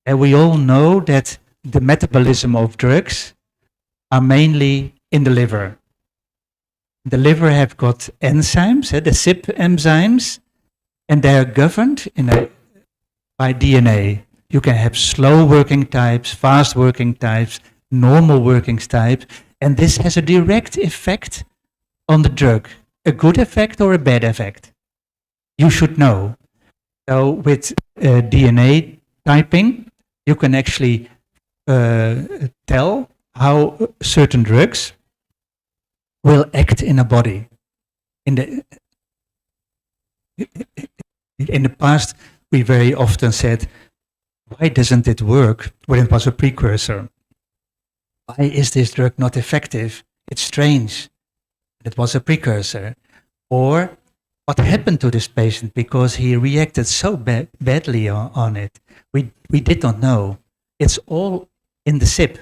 And we all know that the metabolism of drugs are mainly in the liver. The liver have got enzymes, the CYP enzymes, and they are governed by DNA. You can have slow working types, fast working types, normal working types, and this has a direct effect on the drug, a good effect or a bad effect. You should know. So with DNA typing, you can actually tell how certain drugs will act in a body. In the past, we very often said, why doesn't it work when it was a precursor? Why is this drug not effective? It's strange. It was a precursor. Or what happened to this patient because he reacted so badly on it? We did not know. It's all in the CYP.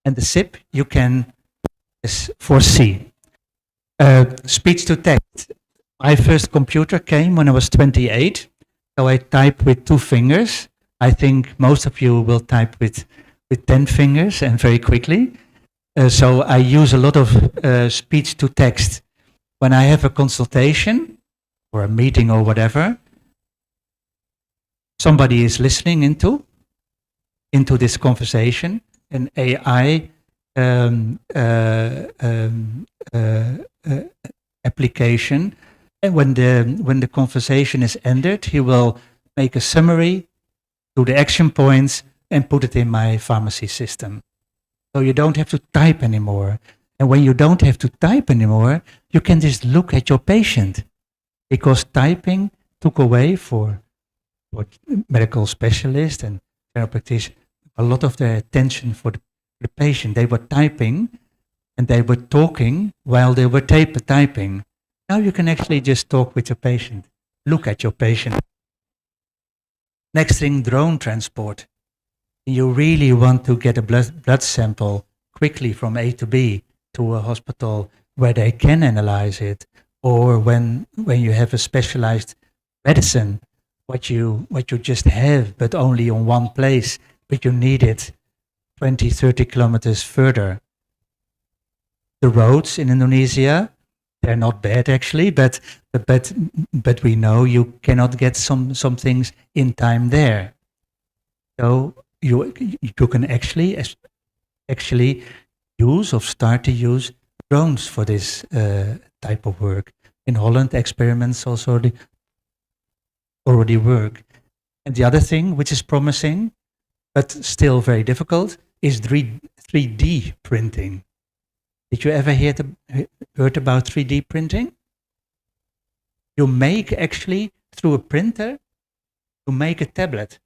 And the CYP you can foresee. Speech to text. My first computer came when I was 28. So I type with 2 fingers. I think most of you will type with 10 fingers and very quickly. So I use a lot of speech to text. When I have a consultation or a meeting or whatever, somebody is listening into this conversation, an AI application. And when the conversation is ended, he will make a summary to the action points and put it in my pharmacy system. So you don't have to type anymore. And when you don't have to type anymore, you can just look at your patient. Because typing took away for medical specialists and general practitioners a lot of their attention for the patient. They were typing and they were talking while they were typing. Now you can actually just talk with your patient, look at your patient. Next thing, drone transport. You really want to get a blood sample quickly from A to B to a hospital where they can analyze it, or when you have a specialized medicine, what you just have, but only on one place, but you need it 20, 30 kilometers further. The roads in Indonesia, they're not bad actually, but we know you cannot get some things in time there. So you can actually use or start to use drones for this type of work. In Holland, experiments also already work. And the other thing, which is promising, but still very difficult, is 3D printing. Did you ever heard about 3D printing? You make actually, through a printer, you make a tablet.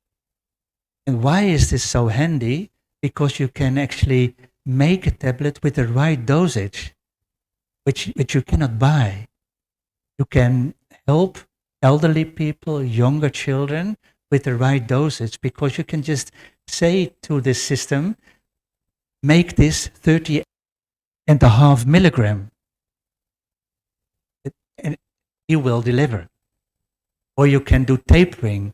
And why is this so handy? Because you can actually make a tablet with the right dosage, which you cannot buy. You can help elderly people, younger children, with the right dosage, because you can just say to this system, make this 30.5 milligram, and he will deliver. Or you can do tapering,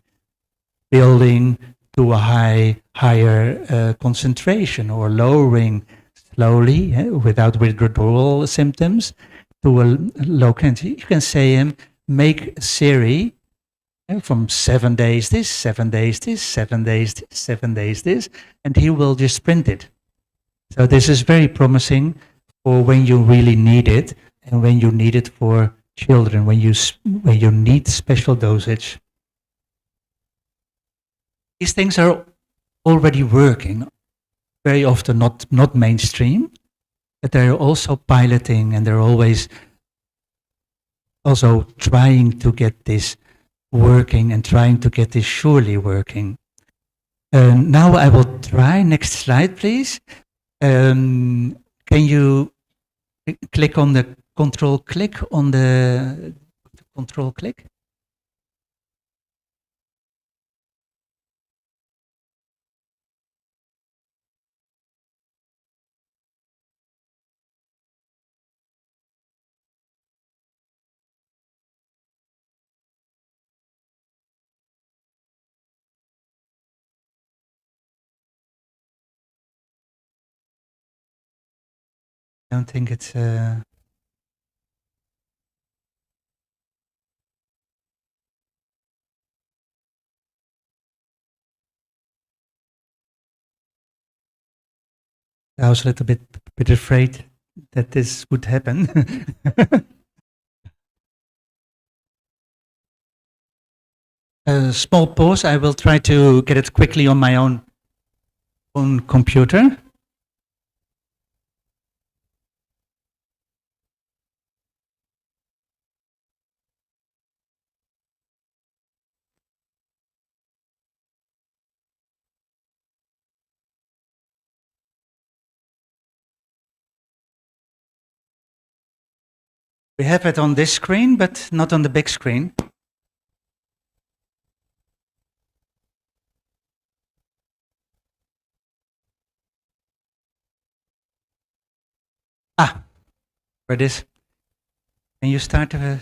building to a higher concentration, or lowering slowly without withdrawal symptoms to a low quantity. You can say make Siri from 7 days this, 7 days this, 7 days this, 7 days this, and he will just print it. So this is very promising for when you really need it, and when you need it for children, when you need special dosage. These things are already working, very often not mainstream, but they're also piloting, and they're always also trying to get this working and trying to get this surely working. Now I will try, next slide please. Can you click on the control click on the control click? I don't think it's I was a little bit afraid that this would happen. A small pause. I will try to get it quickly on my own computer. We have it on this screen, but not on the big screen. Ah, where it is. Can you start to...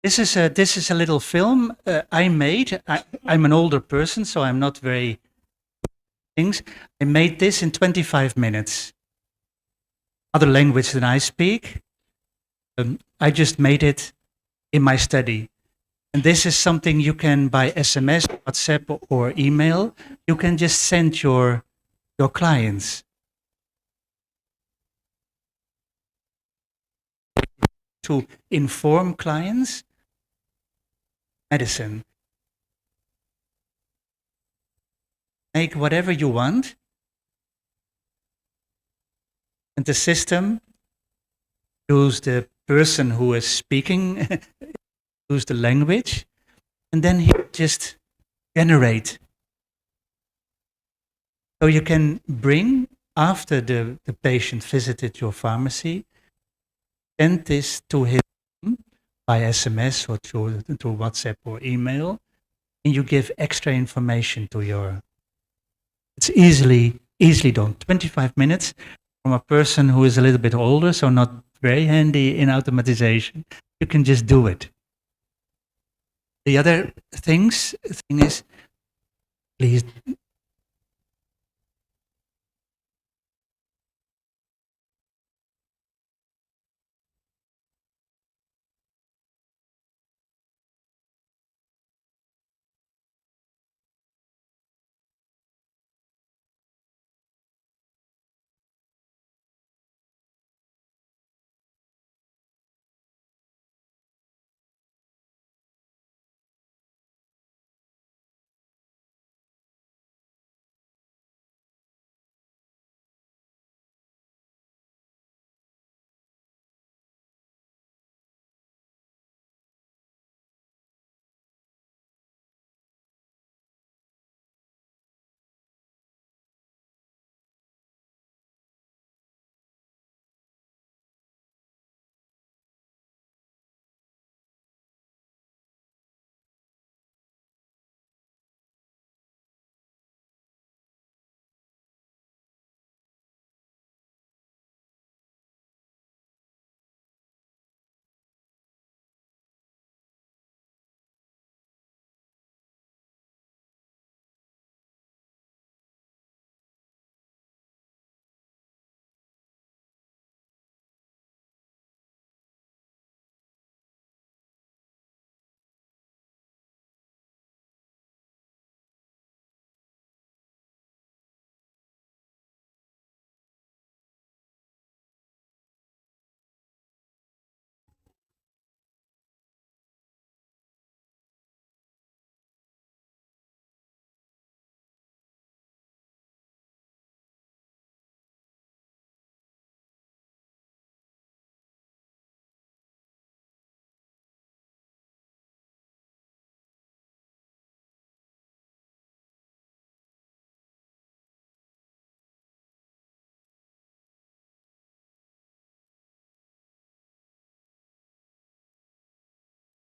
This is a little film I made. I'm an older person, so I'm not very things. I made this in 25 minutes. other language than I speak. I just made it in my study. And this is something you can, by SMS, WhatsApp, or email, you can just send your clients. To inform clients medicine. Make whatever you want. And the system use the person who is speaking, use the language, and then he just generate. So you can bring, after the patient visited your pharmacy, send this to him by SMS or through WhatsApp or email, and you give extra information to your. It's easily done. 25 minutes from a person who is a little bit older, so not very handy in automatization. You can just do it. The other thing is, please.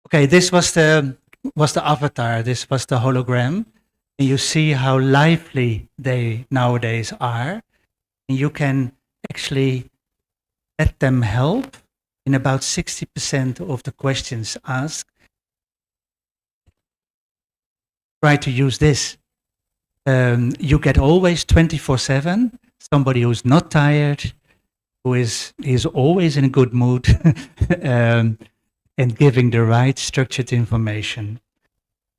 Okay, this was the avatar. This was the hologram, and you see how lively they nowadays are. And you can actually let them help in about 60% of the questions asked. Try to use this. You get always 24/7 somebody who's not tired, who is always in a good mood, and giving the right structured information.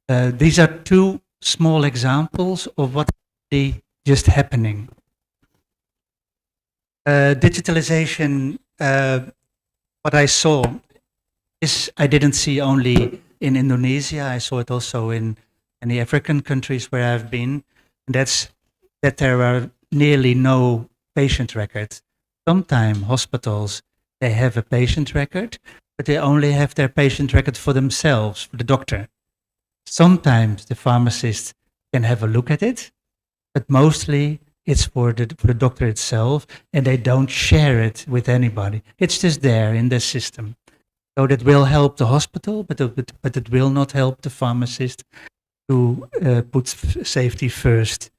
These are two small examples of what is just happening. Digitalization, what I saw is I didn't see only in Indonesia, I saw it also in the African countries where I've been. And that's that there are nearly no patient records. Sometimes hospitals, they have a patient record, but they only have their patient record for themselves, for the doctor. Sometimes the pharmacist can have a look at it, but mostly it's for the doctor itself, and they don't share it with anybody. It's just there in the system. So that will help the hospital, but it will not help the pharmacist to put safety first.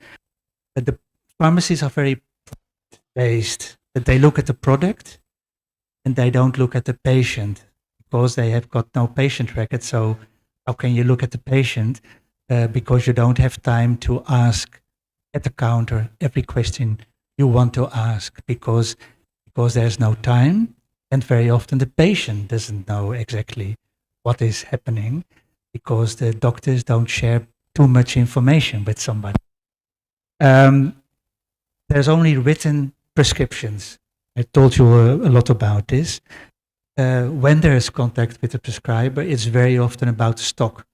But the pharmacies are very based, that they look at the product and they don't look at the patient because they have got no patient record. So how can you look at the patient? Because you don't have time to ask at the counter every question you want to ask, because because there's no time, and very often the patient doesn't know exactly what is happening because the doctors don't share too much information with somebody. There's only written prescriptions. I told you a lot about this. When there is contact with the prescriber, it's very often about stock.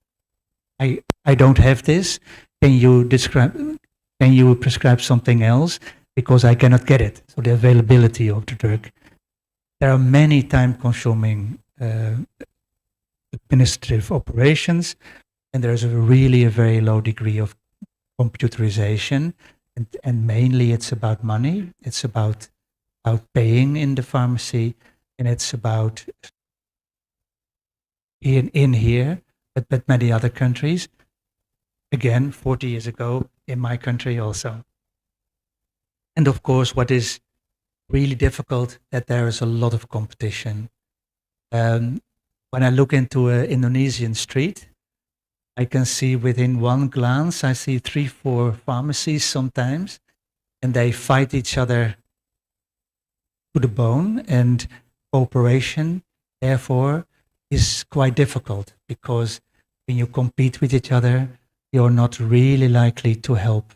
I don't have this. Can you prescribe something else? Because I cannot get it. So the availability of the drug. There are many time-consuming administrative operations, and there's really a very low degree of computerization, and mainly it's about money. It's about paying in the pharmacy, and it's about in here, but many other countries. Again, 40 years ago, in my country also. And of course, what is really difficult, that there is a lot of competition. When I look into an Indonesian street, I can see within one glance, I see 3, 4 pharmacies sometimes, and they fight each other to the bone, and cooperation, therefore, is quite difficult, because when you compete with each other, you're not really likely to help.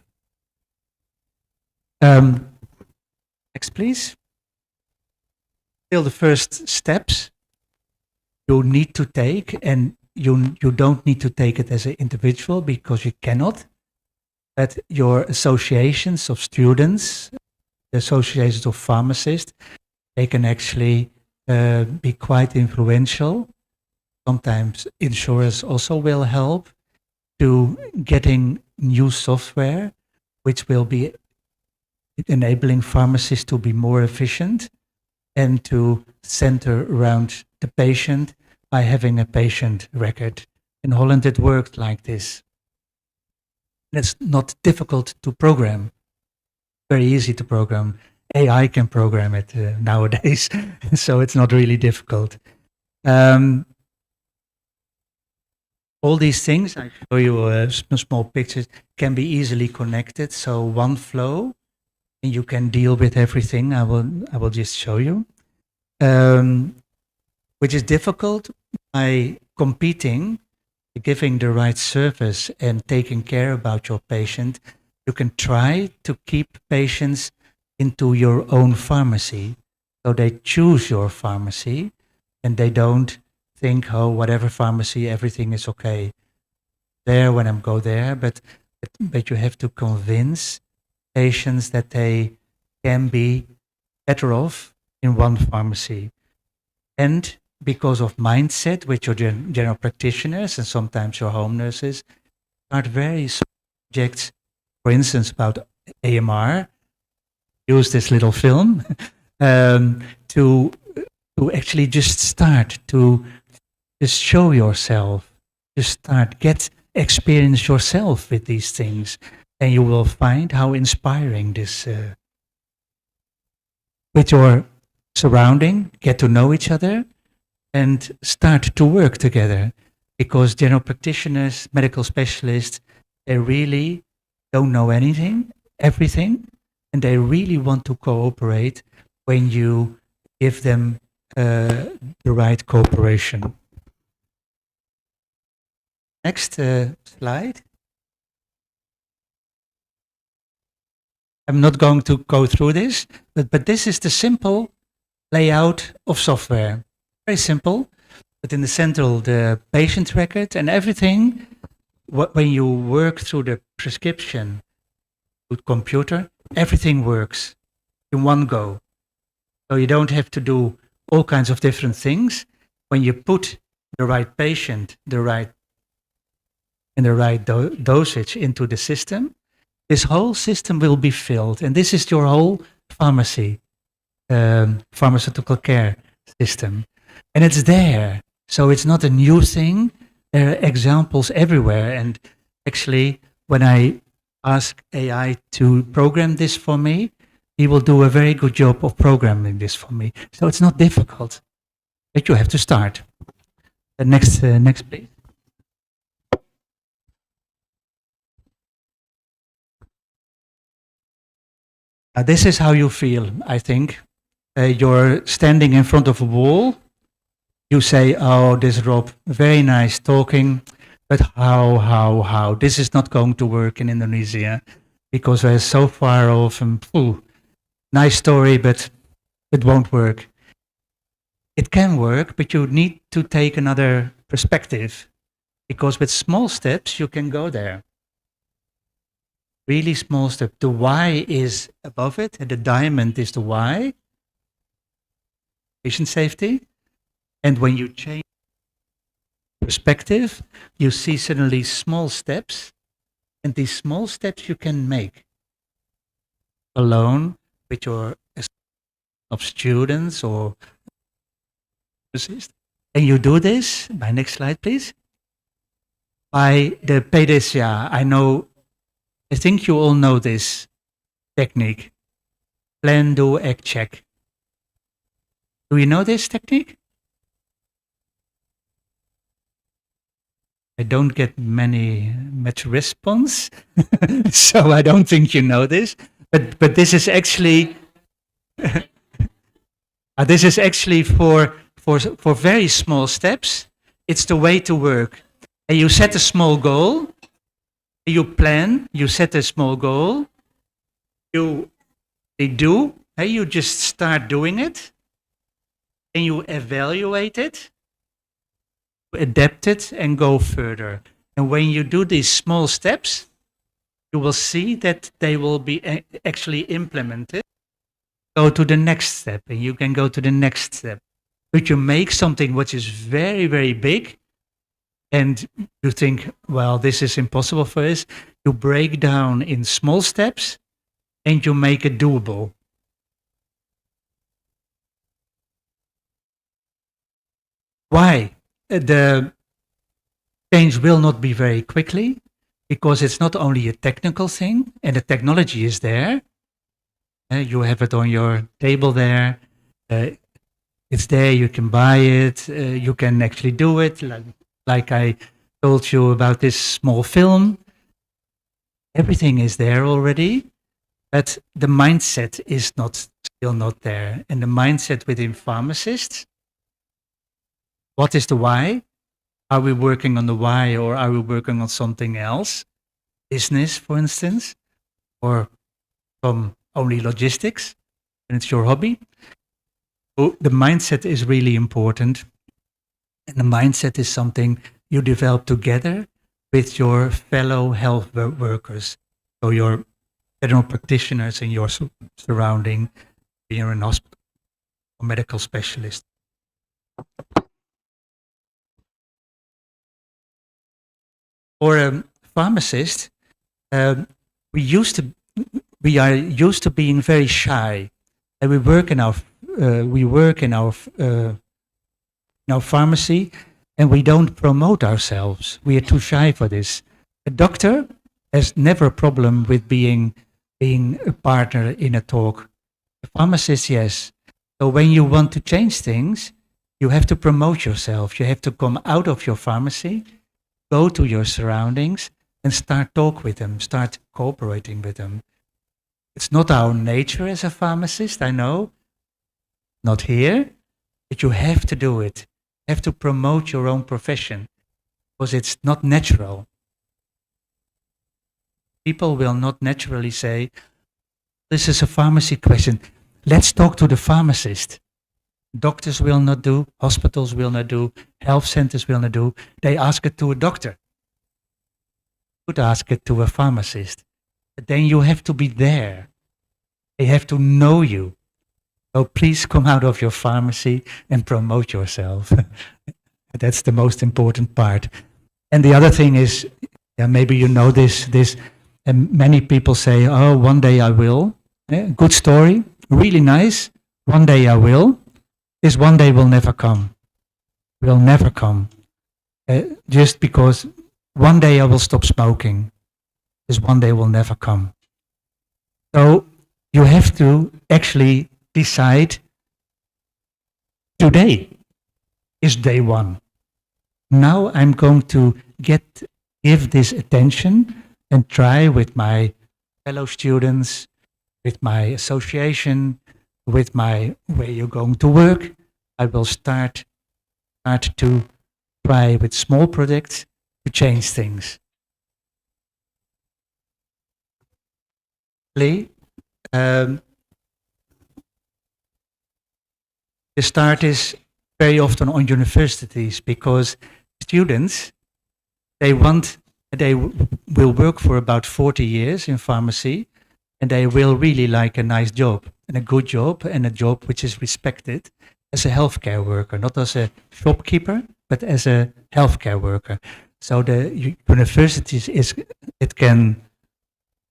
Next, please. Still the first steps you need to take, and you don't need to take it as an individual because you cannot, but your associations of students, the associations of pharmacists, they can actually be quite influential. Sometimes insurers also will help to getting new software, which will be enabling pharmacists to be more efficient and to center around the patient by having a patient record. In Holland, it worked like this. It's not difficult to program, very easy to program. AI can program it nowadays, so it's not really difficult. All these things, I show you small pictures, can be easily connected. So one flow, and you can deal with everything. I will just show you, which is difficult by competing, giving the right service and taking care about your patient. You can try to keep patients into your own pharmacy, so they choose your pharmacy and they don't think, oh, whatever pharmacy, everything is okay there when I go there, but you have to convince patients that they can be better off in one pharmacy. And because of mindset, with your general practitioners and sometimes your home nurses, start very subjects, for instance, about AMR, use this little film to actually just start to just show yourself, just start, experience yourself with these things, and you will find how inspiring this, with your surrounding, get to know each other and start to work together, because general practitioners, medical specialists, they really don't know everything, and they really want to cooperate when you give them the right cooperation. Next slide. I'm not going to go through this, but this is the simple layout of software. Very simple, but in the central, the patient record and everything. When you work through the prescription with computer, everything works in one go. So you don't have to do all kinds of different things. When you put the right patient, the right dosage into the system, this whole system will be filled. And this is your whole pharmacy, pharmaceutical care system. And it's there. So it's not a new thing. There are examples everywhere. And actually, when I ask AI to program this for me, he will do a very good job of programming this for me. So it's not difficult, but you have to start. The next please. This is how you feel, I think, you're standing in front of a wall. You say, "Oh, this Rob, very nice talking, but how? This is not going to work in Indonesia because we're so far off and nice story, but it won't work." It can work, but you need to take another perspective because with small steps you can go there. Really small step. The why is above it, and the diamond is the why. Patient safety. And when you change perspective, you see suddenly small steps, and these small steps you can make alone with your of students or and you do this, my next slide please, by the PDCA. I think you all know this technique. Plan, do, act, check. Do you know this technique? I don't get much response, so I don't think you know this. But this is actually this is actually for very small steps. It's the way to work. And you set a small goal. You plan. You set a small goal. You just start doing it, and you evaluate it, adapt it, and go further. And when you do these small steps, you will see that they will be actually implemented. Go to the next step, and you can go to the next step. But you make something which is very, very big, and you think, well, this is impossible for us. You break down in small steps, and you make it doable. Why? The change will not be very quickly, because it's not only a technical thing, and the technology is there. You have it on your table there. It's there, you can buy it, you can actually do it. Like I told you about this small film. Everything is there already, but the mindset is still not there. And the mindset within pharmacists, what is the why? Are we working on the why, or are we working on something else? Business, for instance, or from only logistics, and it's your hobby. So the mindset is really important. And the mindset is something you develop together with your fellow health workers. So your general practitioners in your surrounding, you're an hospital or medical specialist. For a pharmacist, we are used to being very shy, and we work in our pharmacy, and we don't promote ourselves. We are too shy for this. A doctor has never a problem with being a partner in a talk. A pharmacist, yes. So when you want to change things, you have to promote yourself. You have to come out of your pharmacy, go to your surroundings, and start talk with them, start cooperating with them. It's not our nature as a pharmacist, I know, not here, but you have to do it. You have to promote your own profession, because it's not natural. People will not naturally say, this is a pharmacy question, let's talk to the pharmacist. Doctors will not do, hospitals will not do, health centers will not do. They ask it to a doctor. You could ask it to a pharmacist. But then you have to be there. They have to know you. So please come out of your pharmacy and promote yourself. That's the most important part. And the other thing is, maybe you know this, and many people say, oh, one day I will. Good story, really nice. One day I will. This one day will never come. Will never come. Just because one day I will stop smoking. This one day will never come. So you have to actually decide, today is day one. Now I'm going to give this attention and try with my fellow students, with my association, with my way you're going to work. I will start to try with small projects to change things. The start is very often on universities because students, they will work for about 40 years in pharmacy, and they will really like a nice job and a good job and a job which is respected as a healthcare worker, not as a shopkeeper, but as a healthcare worker. So the universities it can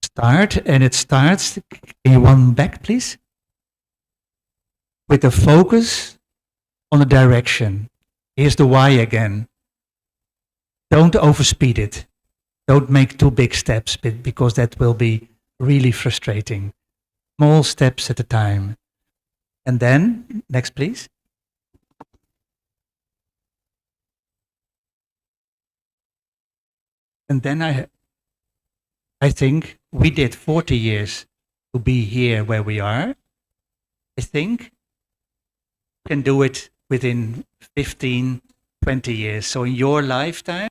start, and it starts. Can you one back, please? With a focus on a direction. Here's the why again. Don't overspeed it. Don't make too big steps because that will be really frustrating. Small steps at a time. And then, next please. And then I think we did 40 years to be here where we are. I think we can do it within 15, 20 years. So in your lifetime,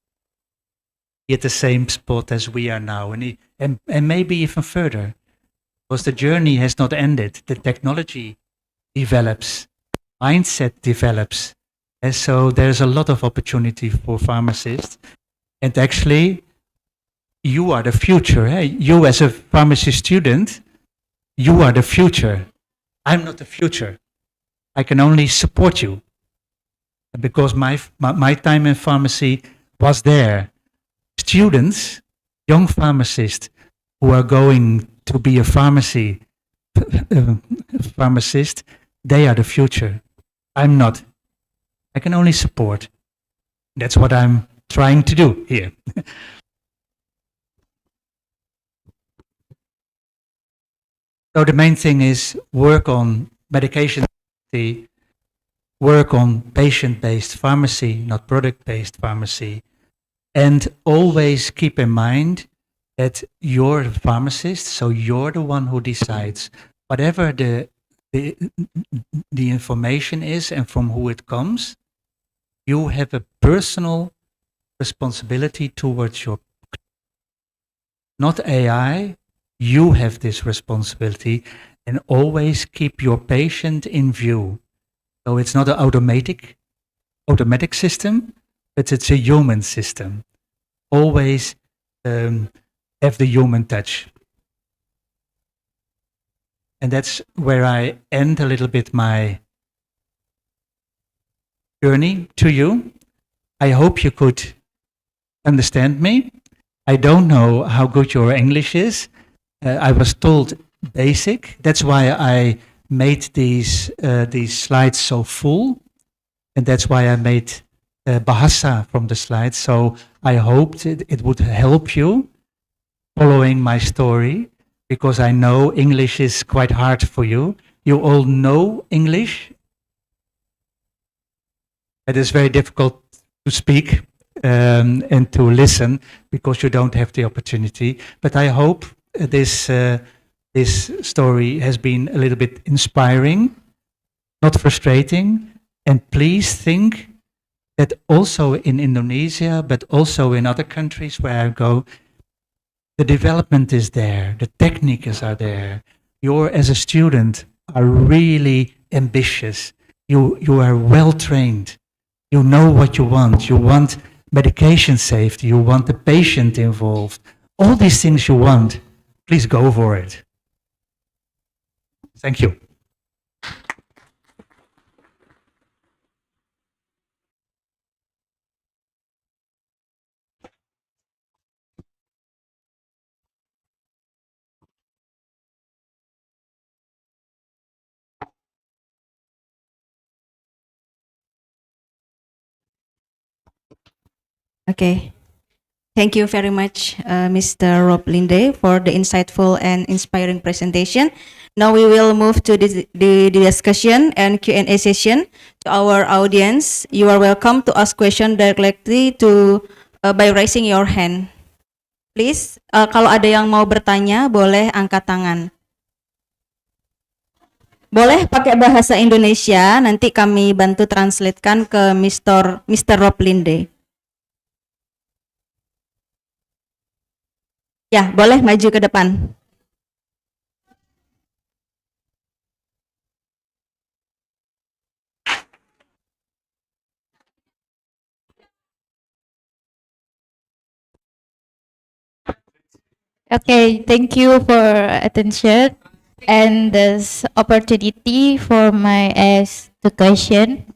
be at the same spot as we are now, and maybe even further, because the journey has not ended. The technology develops, mindset develops, and so there's a lot of opportunity for pharmacists. And actually, you are the future. Eh? You as a pharmacy student, you are the future. I'm not the future. I can only support you, because my time in pharmacy was there. Students, young pharmacists who are going to be a pharmacist, they are the future. I'm not. I can only support. That's what I'm trying to do here. So the main thing is work on medication, work on patient-based pharmacy, not product-based pharmacy. And always keep in mind that you're the pharmacist, so you're the one who decides. Whatever the information is and from who it comes, you have a personal responsibility towards your, not AI. You have this responsibility, and always keep your patient in view. So it's not an automatic system, but it's a human system. Always have the human touch. And that's where I end a little bit my journey to you. I hope you could understand me. I don't know how good your English is. I was told basic. That's why I made these slides so full. And that's why I made Bahasa from the slides. So I hoped it would help you following my story, because I know English is quite hard for you. You all know English. It is very difficult to speak and to listen because you don't have the opportunity. But I hope this story has been a little bit inspiring, not frustrating. And please think that also in Indonesia, but also in other countries where I go, the development is there, the techniques are there. You as a student are really ambitious. You are well trained. You know what you want. You want medication safety. You want the patient involved. All these things you want. Please go for it. Thank you. Okay. Thank you very much, Mr. Rob Linde, for the insightful and inspiring presentation. Now we will move to the discussion and Q&A session. To our audience, you are welcome to ask questions directly by raising your hand. Please, kalau ada yang mau bertanya, boleh angkat tangan. Boleh pakai bahasa Indonesia, nanti kami bantu translatekan ke Mr. Rob Linde. Ya, boleh maju ke depan. Okay, thank you for attention and this opportunity for my ask the question.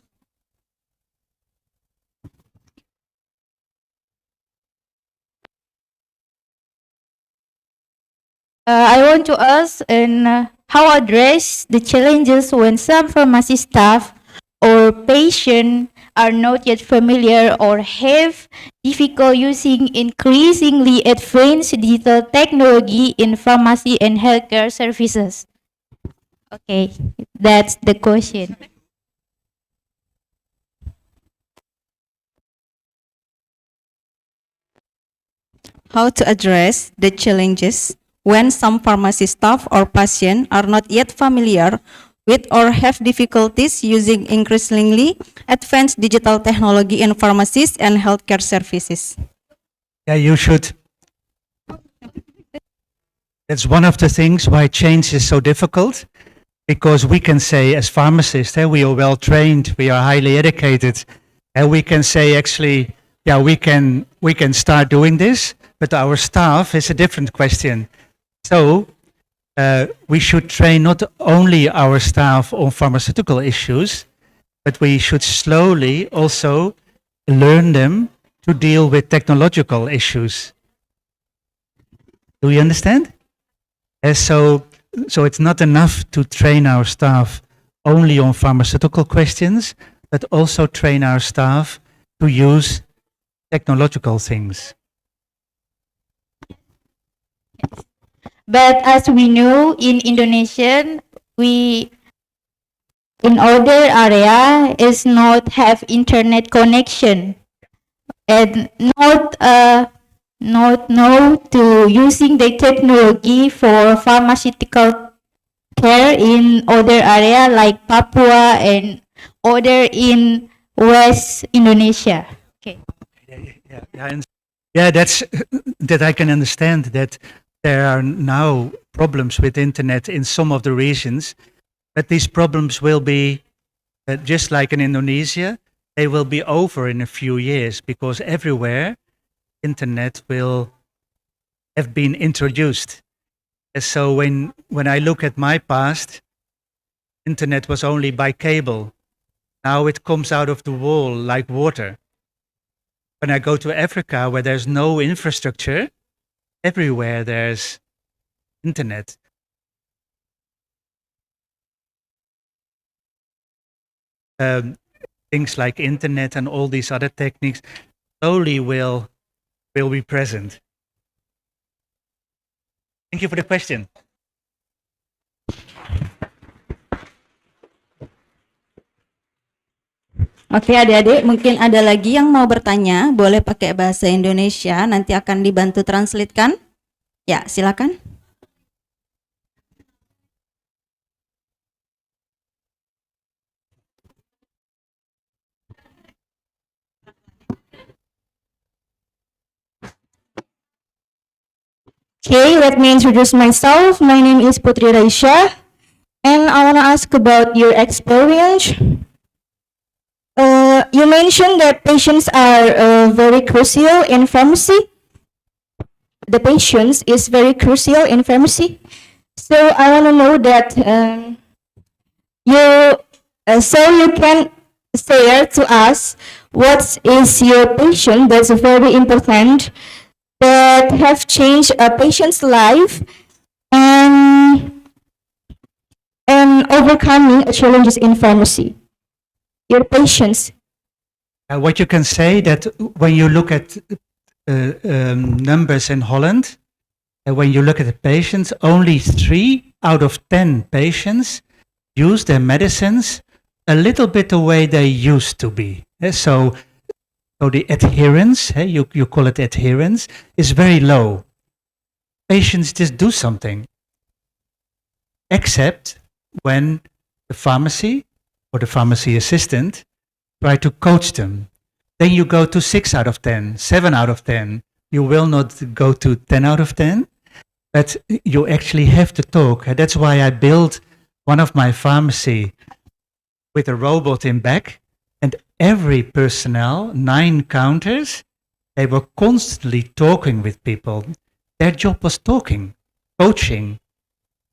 I want to ask how address the challenges when some pharmacy staff or patient are not yet familiar or have difficult using increasingly advanced digital technology in pharmacy and healthcare services. Okay, that's the question. How to address the challenges when some pharmacy staff or patient are not yet familiar with or have difficulties using increasingly advanced digital technology in pharmacies and healthcare services. Yeah, you should. That's one of the things why change is so difficult, because we can say as pharmacists, we are well trained, we are highly educated, and we can say actually, yeah, we can start doing this, but our staff is a different question. So we should train not only our staff on pharmaceutical issues, but we should slowly also learn them to deal with technological issues. Do you understand? So it's not enough to train our staff only on pharmaceutical questions, but also train our staff to use technological things. But as we know, in Indonesian, we in other area is not have internet connection and not know to using the technology for pharmaceutical care in other area like Papua and other in West Indonesia. Okay. Yeah, that's that I can understand that there are now problems with internet in some of the regions, but these problems will be just like in Indonesia, they will be over in a few years because everywhere internet will have been introduced. So when I look at my past, internet was only by cable. Now it comes out of the wall like water. When I go to Africa where there's no infrastructure, everywhere there's internet. Things like internet and all these other techniques slowly will be present. Thank you for the question. Oke adik-adik, mungkin ada lagi yang mau bertanya, boleh pakai bahasa Indonesia, nanti akan dibantu translatekan. Ya, silakan. Okay, let me introduce myself. My name is Putri Raisha, and I want to ask about your experience. You mentioned that patients are very crucial in pharmacy. The patients is very crucial in pharmacy. So I want to know that you can share to us what is your patient that's very important that have changed a patient's life and overcoming challenges in pharmacy. Your patients. What you can say that when you look at numbers in Holland, when you look at the patients, only 3 out of 10 patients use their medicines a little bit the way they used to be. So the adherence, you call it adherence, is very low. Patients just do something, except when the pharmacy or the pharmacy assistant, try to coach them. Then you go to 6 out of 10, 7 out of 10. You will not go to 10 out of 10, but you actually have to talk. And that's why I built one of my pharmacy with a robot in back, and every personnel, 9 counters, they were constantly talking with people. Their job was talking, coaching,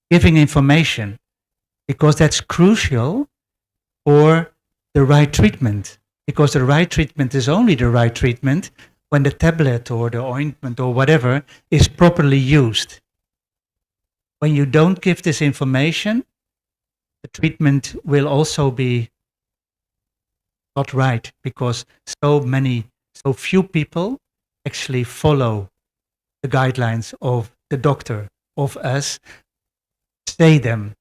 giving information, because that's crucial for the right treatment. Because the right treatment is only the right treatment when the tablet or the ointment or whatever is properly used. When you don't give this information, the treatment will also be not right, because so few people actually follow the guidelines of the doctor, of us, say them,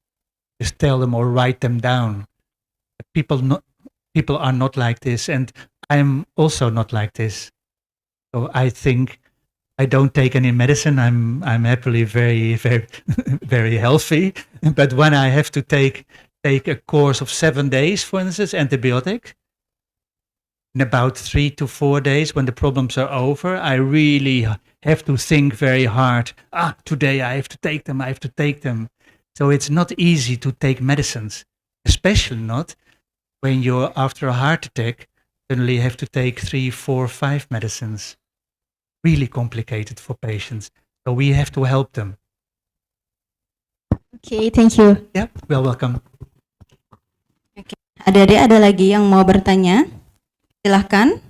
just tell them or write them down. People are not like this, and I'm also not like this. So I think I don't take any medicine. I'm happily very very healthy. But when I have to take a course of 7 days, for instance, antibiotic, in about 3 to 4 days, when the problems are over, I really have to think very hard. Today I have to take them. I have to take them. So it's not easy to take medicines, especially not when you're after a heart attack, suddenly have to take 3, 4, 5 medicines. Really complicated for patients. So we have to help them. Okay, thank you. Yeah, well, welcome. Adik-adik ada lagi yang mau bertanya? Silahkan.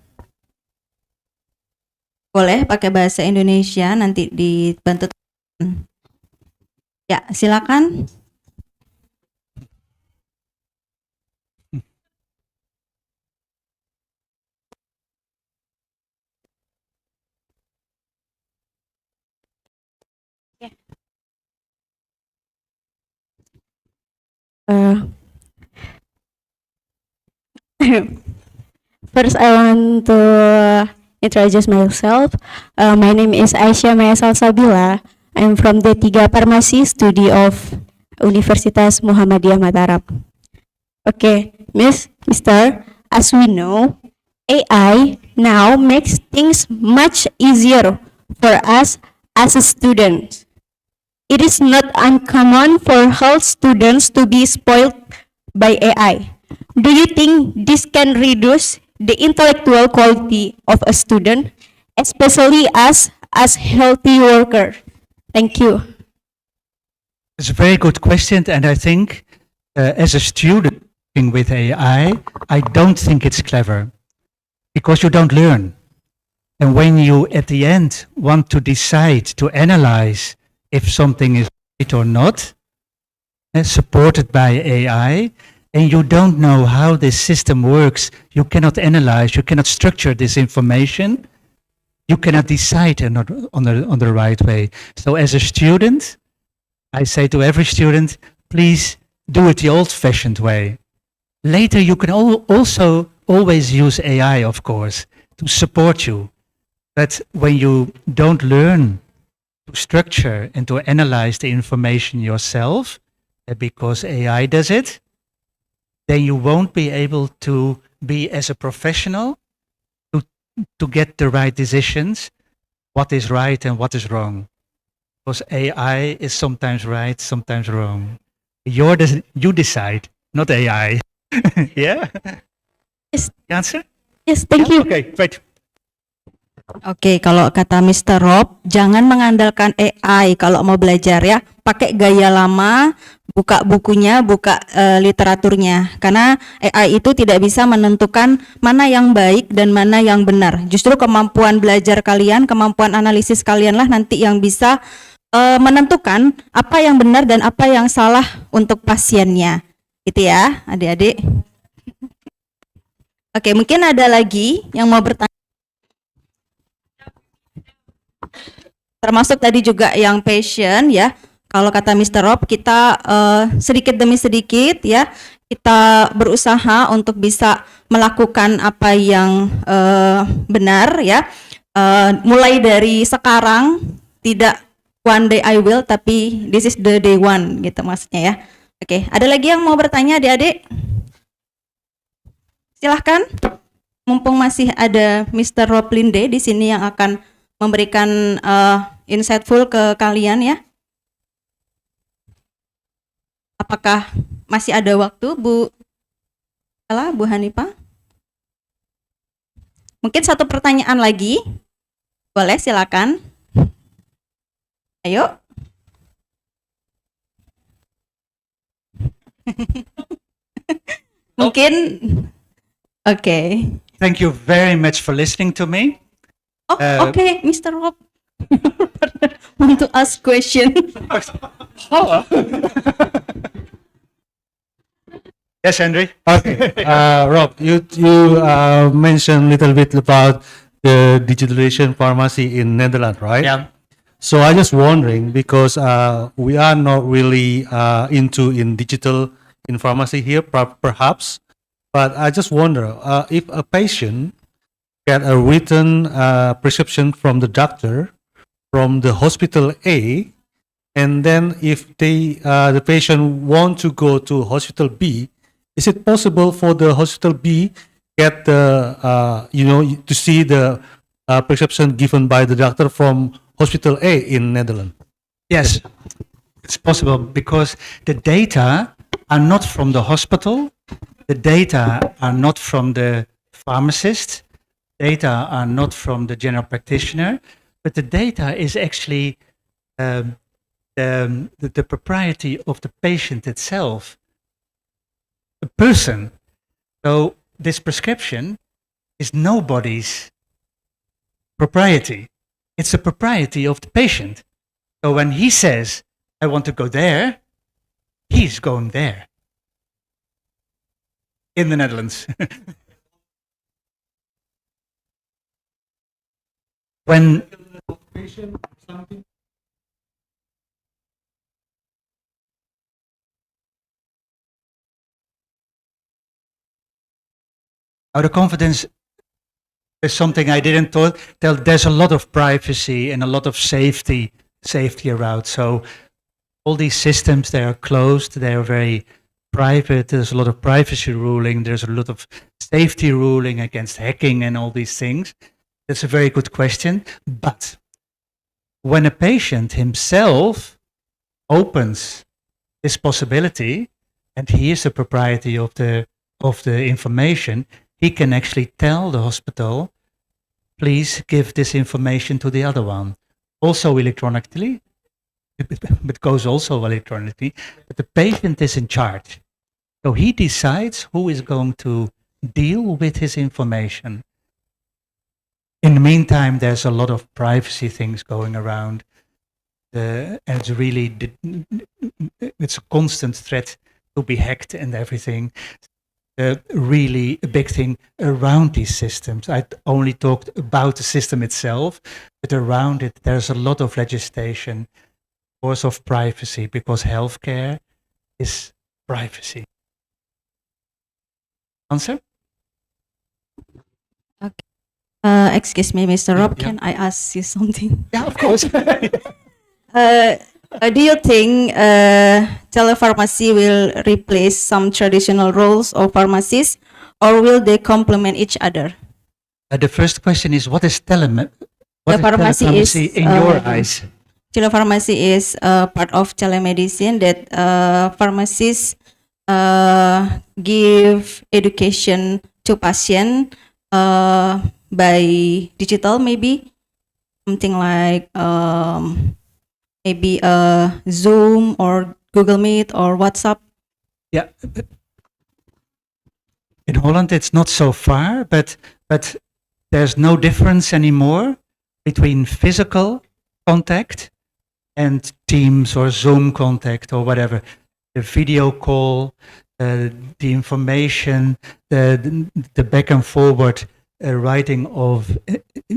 Boleh pakai bahasa Indonesia, nanti dibantu. Ya, silakan. First, I want to introduce myself. My name is Aisyah Maya Salsabila. I'm from the Tiga Pharmacy Study of Universitas Muhammadiyah Mataram. Okay, Mr. As we know, AI now makes things much easier for us as a student. It is not uncommon for health students to be spoiled by AI. Do you think this can reduce the intellectual quality of a student, especially as healthy worker? Thank you. It's a very good question, and I think as a student working with AI, I don't think it's clever, because you don't learn. And when you, at the end, want to decide to analyze if something is right or not, supported by AI, and you don't know how this system works, you cannot analyze, you cannot structure this information, you cannot decide on the right way. So as a student, I say to every student, please do it the old-fashioned way. Later, you can also always use AI, of course, to support you. But when you don't learn to structure and to analyze the information yourself, because AI does it, then you won't be able to be as a professional to get the right decisions, what is right and what is wrong. Because AI is sometimes right, sometimes wrong. You decide, not AI. Yeah? Yes. Answer? Yes, thank you. Okay, right. Oke, kalau kata Mr. Rob, jangan mengandalkan AI kalau mau belajar ya. Pakai gaya lama, buka bukunya, buka literaturnya. Karena AI itu tidak bisa menentukan mana yang baik dan mana yang benar. Justru kemampuan belajar kalian, kemampuan analisis kalianlah nanti yang bisa menentukan apa yang benar dan apa yang salah untuk pasiennya. Gitu ya, adik-adik. Oke, mungkin ada lagi yang mau bertanya. Termasuk tadi juga yang passion ya. Kalau kata Mr. Rob, kita sedikit demi sedikit ya, kita berusaha untuk bisa melakukan apa yang benar ya. Mulai dari sekarang, tidak one day I will, tapi this is the day one gitu maksudnya ya. Oke, ada lagi yang mau bertanya, adik-adik? Silahkan. Mumpung masih ada Mr. Rob Linde di sini yang akan memberikan insightful ke kalian ya. Apakah masih ada waktu, Bu Ella, Bu Hanifah? Mungkin satu pertanyaan lagi. Boleh, silakan. Ayo. Mungkin, oke. Thank you very much for listening to me. Oh, okay, Mr. Rob. Want to ask question? Yes, Henry. Okay, Rob, you mentioned a little bit about the digitalization pharmacy in Netherlands, right? Yeah. So I just wondering because we are not really into in digital in pharmacy here, perhaps, but I just wonder if a patient get a written prescription from the doctor from the hospital A, and then if the patient want to go to hospital B, is it possible for the hospital B get the to see the prescription given by the doctor from hospital A in Netherlands? Yes, it's possible because the data are not from the hospital, the data are not from the pharmacist, data are not from the general practitioner, but the data is actually the propriety of the patient itself, a person. So this prescription is nobody's propriety. It's the propriety of the patient. So when he says, I want to go there, he's going there. In the Netherlands. When out of confidence is something I didn't tell. There's a lot of privacy and a lot of safety around. So all these systems, they are closed. They are very private. There's a lot of privacy ruling. There's a lot of safety ruling against hacking and all these things. That's a very good question. But when a patient himself opens this possibility, and he is the proprietor of the information, he can actually tell the hospital, please give this information to the other one. Also electronically, it goes also electronically, but the patient is in charge. So he decides who is going to deal with his information. In the meantime, there's a lot of privacy things going around. And it's really, it's a constant threat to be hacked and everything. Really a big thing around these systems. I only talked about the system itself, but around it, there's a lot of legislation, of course, of privacy, because healthcare is privacy. Answer? Excuse me, Mr. Rob, Yeah. can I ask you something? Yeah, of course. Do you think telepharmacy will replace some traditional roles of pharmacists, or will they complement each other? The first question is, what is Telepharmacy telepharmacy is, in your eyes? Telepharmacy is part of telemedicine that pharmacists give education to patient by digital, maybe something like maybe Zoom or Google Meet or WhatsApp. Yeah. In Holland, it's not so far, but there's no difference anymore between physical contact and Teams or Zoom contact or whatever. The video call, the information, the back and forward writing of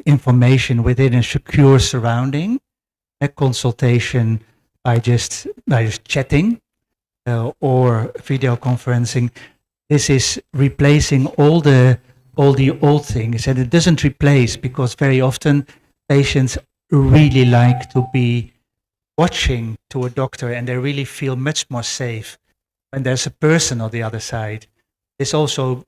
information within a secure surrounding, a consultation by just chatting or video conferencing. This is replacing all the old things, and it doesn't replace, because very often patients really like to be watching to a doctor, and they really feel much more safe when there's a person on the other side, this also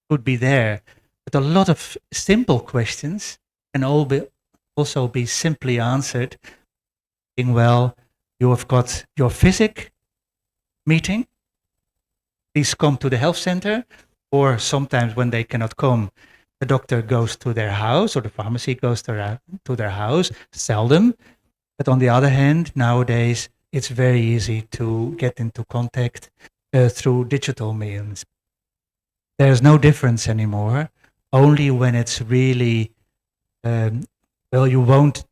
could be there. But a lot of simple questions can also be simply answered. Saying, well, you have got your physic meeting. Please come to the health center. Or sometimes when they cannot come, the doctor goes to their house or the pharmacy goes to their house, seldom. But on the other hand, nowadays, it's very easy to get into contact through digital means. There's no difference anymore, only when it's really, well, you won't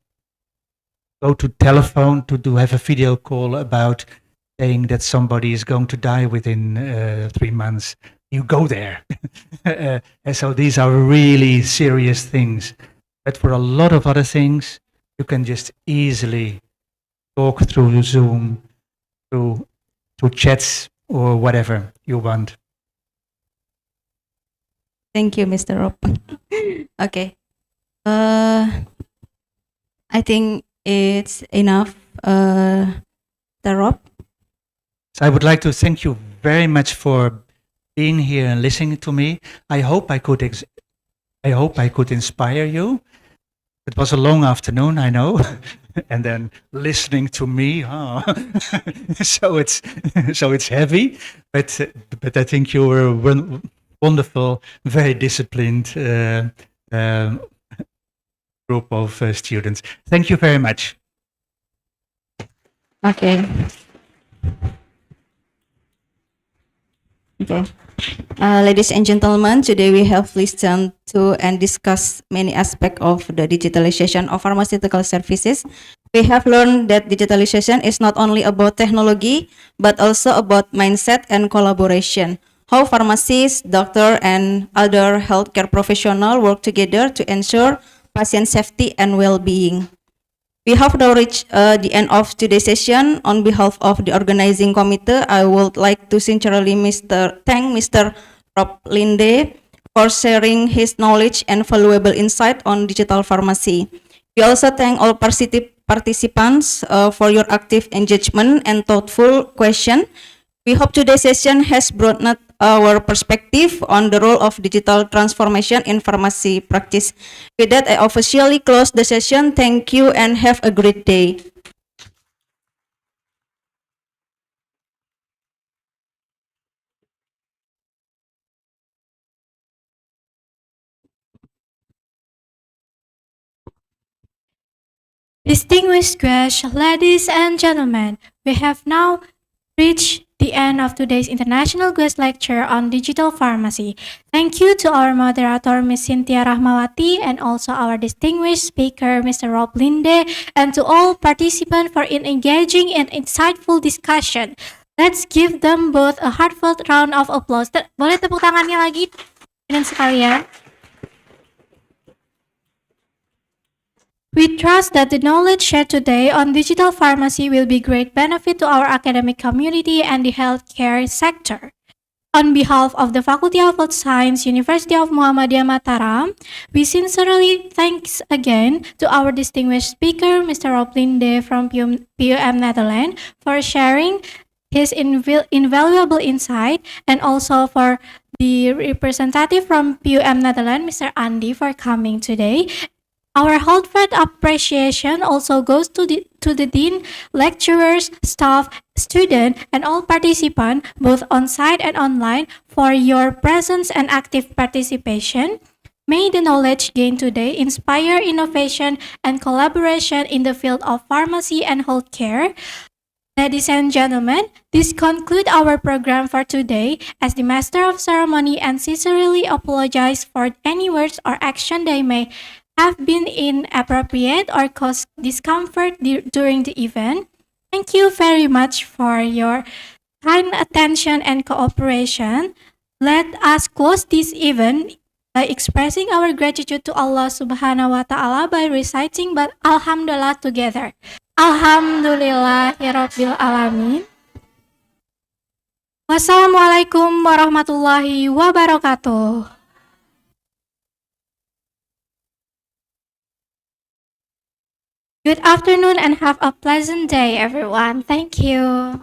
go to telephone to have a video call about saying that somebody is going to die within 3 months. You go there. And so these are really serious things. But for a lot of other things, you can just easily talk through Zoom, through chats, or whatever you want. Thank you, Mr. Rob. Okay. I think it's enough, Mr. Rob. So I would like to thank you very much for being here and listening to me. I hope I could inspire you. It was a long afternoon, I know, and then listening to me, so it's heavy. But I think you were a wonderful, very disciplined group of students. Thank you very much. Okay. Okay. Ladies and gentlemen, today we have listened to and discussed many aspects of the digitalization of pharmaceutical services. We have learned that digitalization is not only about technology, but also about mindset and collaboration. How pharmacists, doctors, and other healthcare professionals work together to ensure patient safety and well-being. We have now reached the end of today's session. On behalf of the organizing committee, I would like to sincerely thank Mr. Rob Linde for sharing his knowledge and valuable insight on digital pharmacy. We also thank all participants for your active engagement and thoughtful question. We hope today's session has broadened our perspective on the role of digital transformation in pharmacy practice. With that, I officially close the session. Thank you and have a great day. Distinguished guests, ladies and gentlemen, we have now reached the end of today's International Guest Lecture on Digital Pharmacy. Thank you to our moderator, Ms. Cynthia Rahmawati, and also our distinguished speaker, Mr. Rob Linde, and to all participants for an engaging and insightful discussion. Let's give them both a heartfelt round of applause. Boleh tepuk tangannya lagi, dengan sekalian. We trust that the knowledge shared today on digital pharmacy will be great benefit to our academic community and the healthcare sector. On behalf of the Faculty of Health Science, University of Muhammadiyah Mataram, we sincerely thanks again to our distinguished speaker, Mr. Rob Linde from PUM Netherlands, for sharing his invaluable insight, and also for the representative from PUM Netherlands, Mr. Andy, for coming today. Our heartfelt appreciation also goes to the dean, lecturers, staff, students, and all participants, both on-site and online, for your presence and active participation. May the knowledge gained today inspire innovation and collaboration in the field of pharmacy and healthcare. Ladies and gentlemen, this concludes our program for today. As the Master of Ceremony, and sincerely apologize for any words or action they may have been inappropriate or caused discomfort during the event. Thank you very much for your kind attention and cooperation. Let us close this event by expressing our gratitude to Allah Subhanahu wa Ta'ala by reciting Alhamdulillah together. Alhamdulillahirabbil alamin. Wassalamualaikum warahmatullahi wabarakatuh. Good afternoon and have a pleasant day, everyone. Thank you.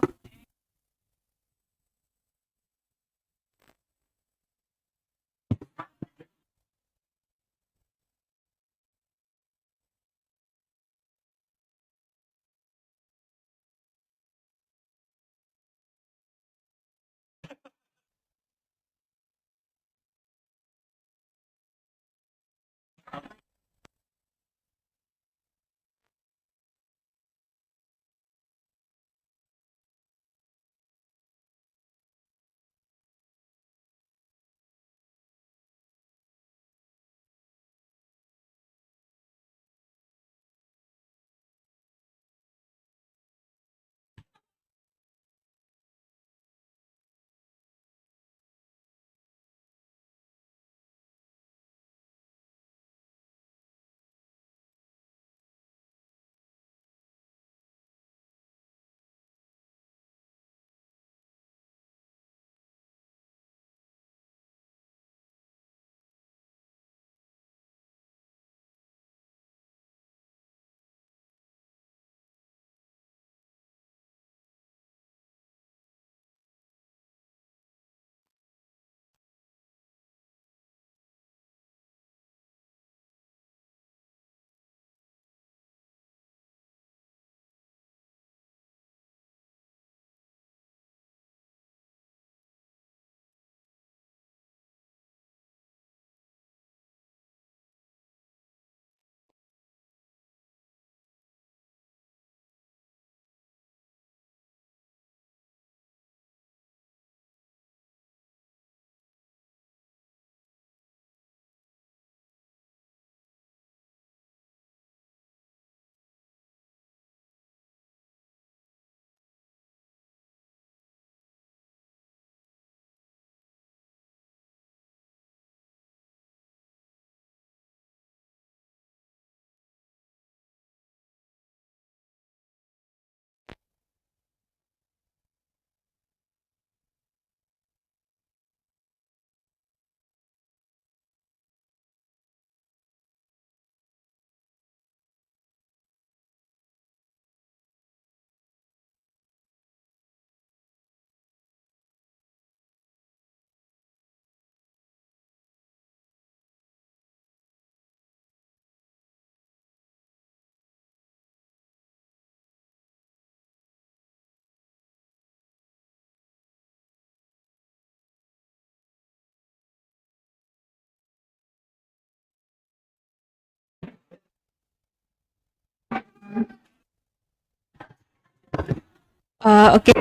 Oke,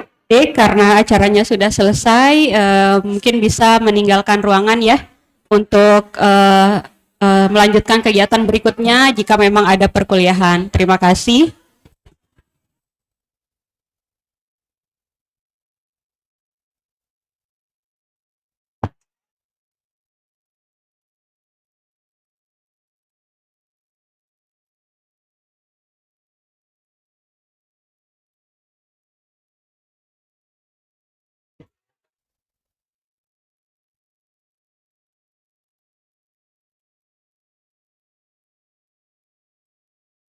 karena acaranya sudah selesai, mungkin bisa meninggalkan ruangan ya untuk melanjutkan kegiatan berikutnya jika memang ada perkuliahan. Terima kasih.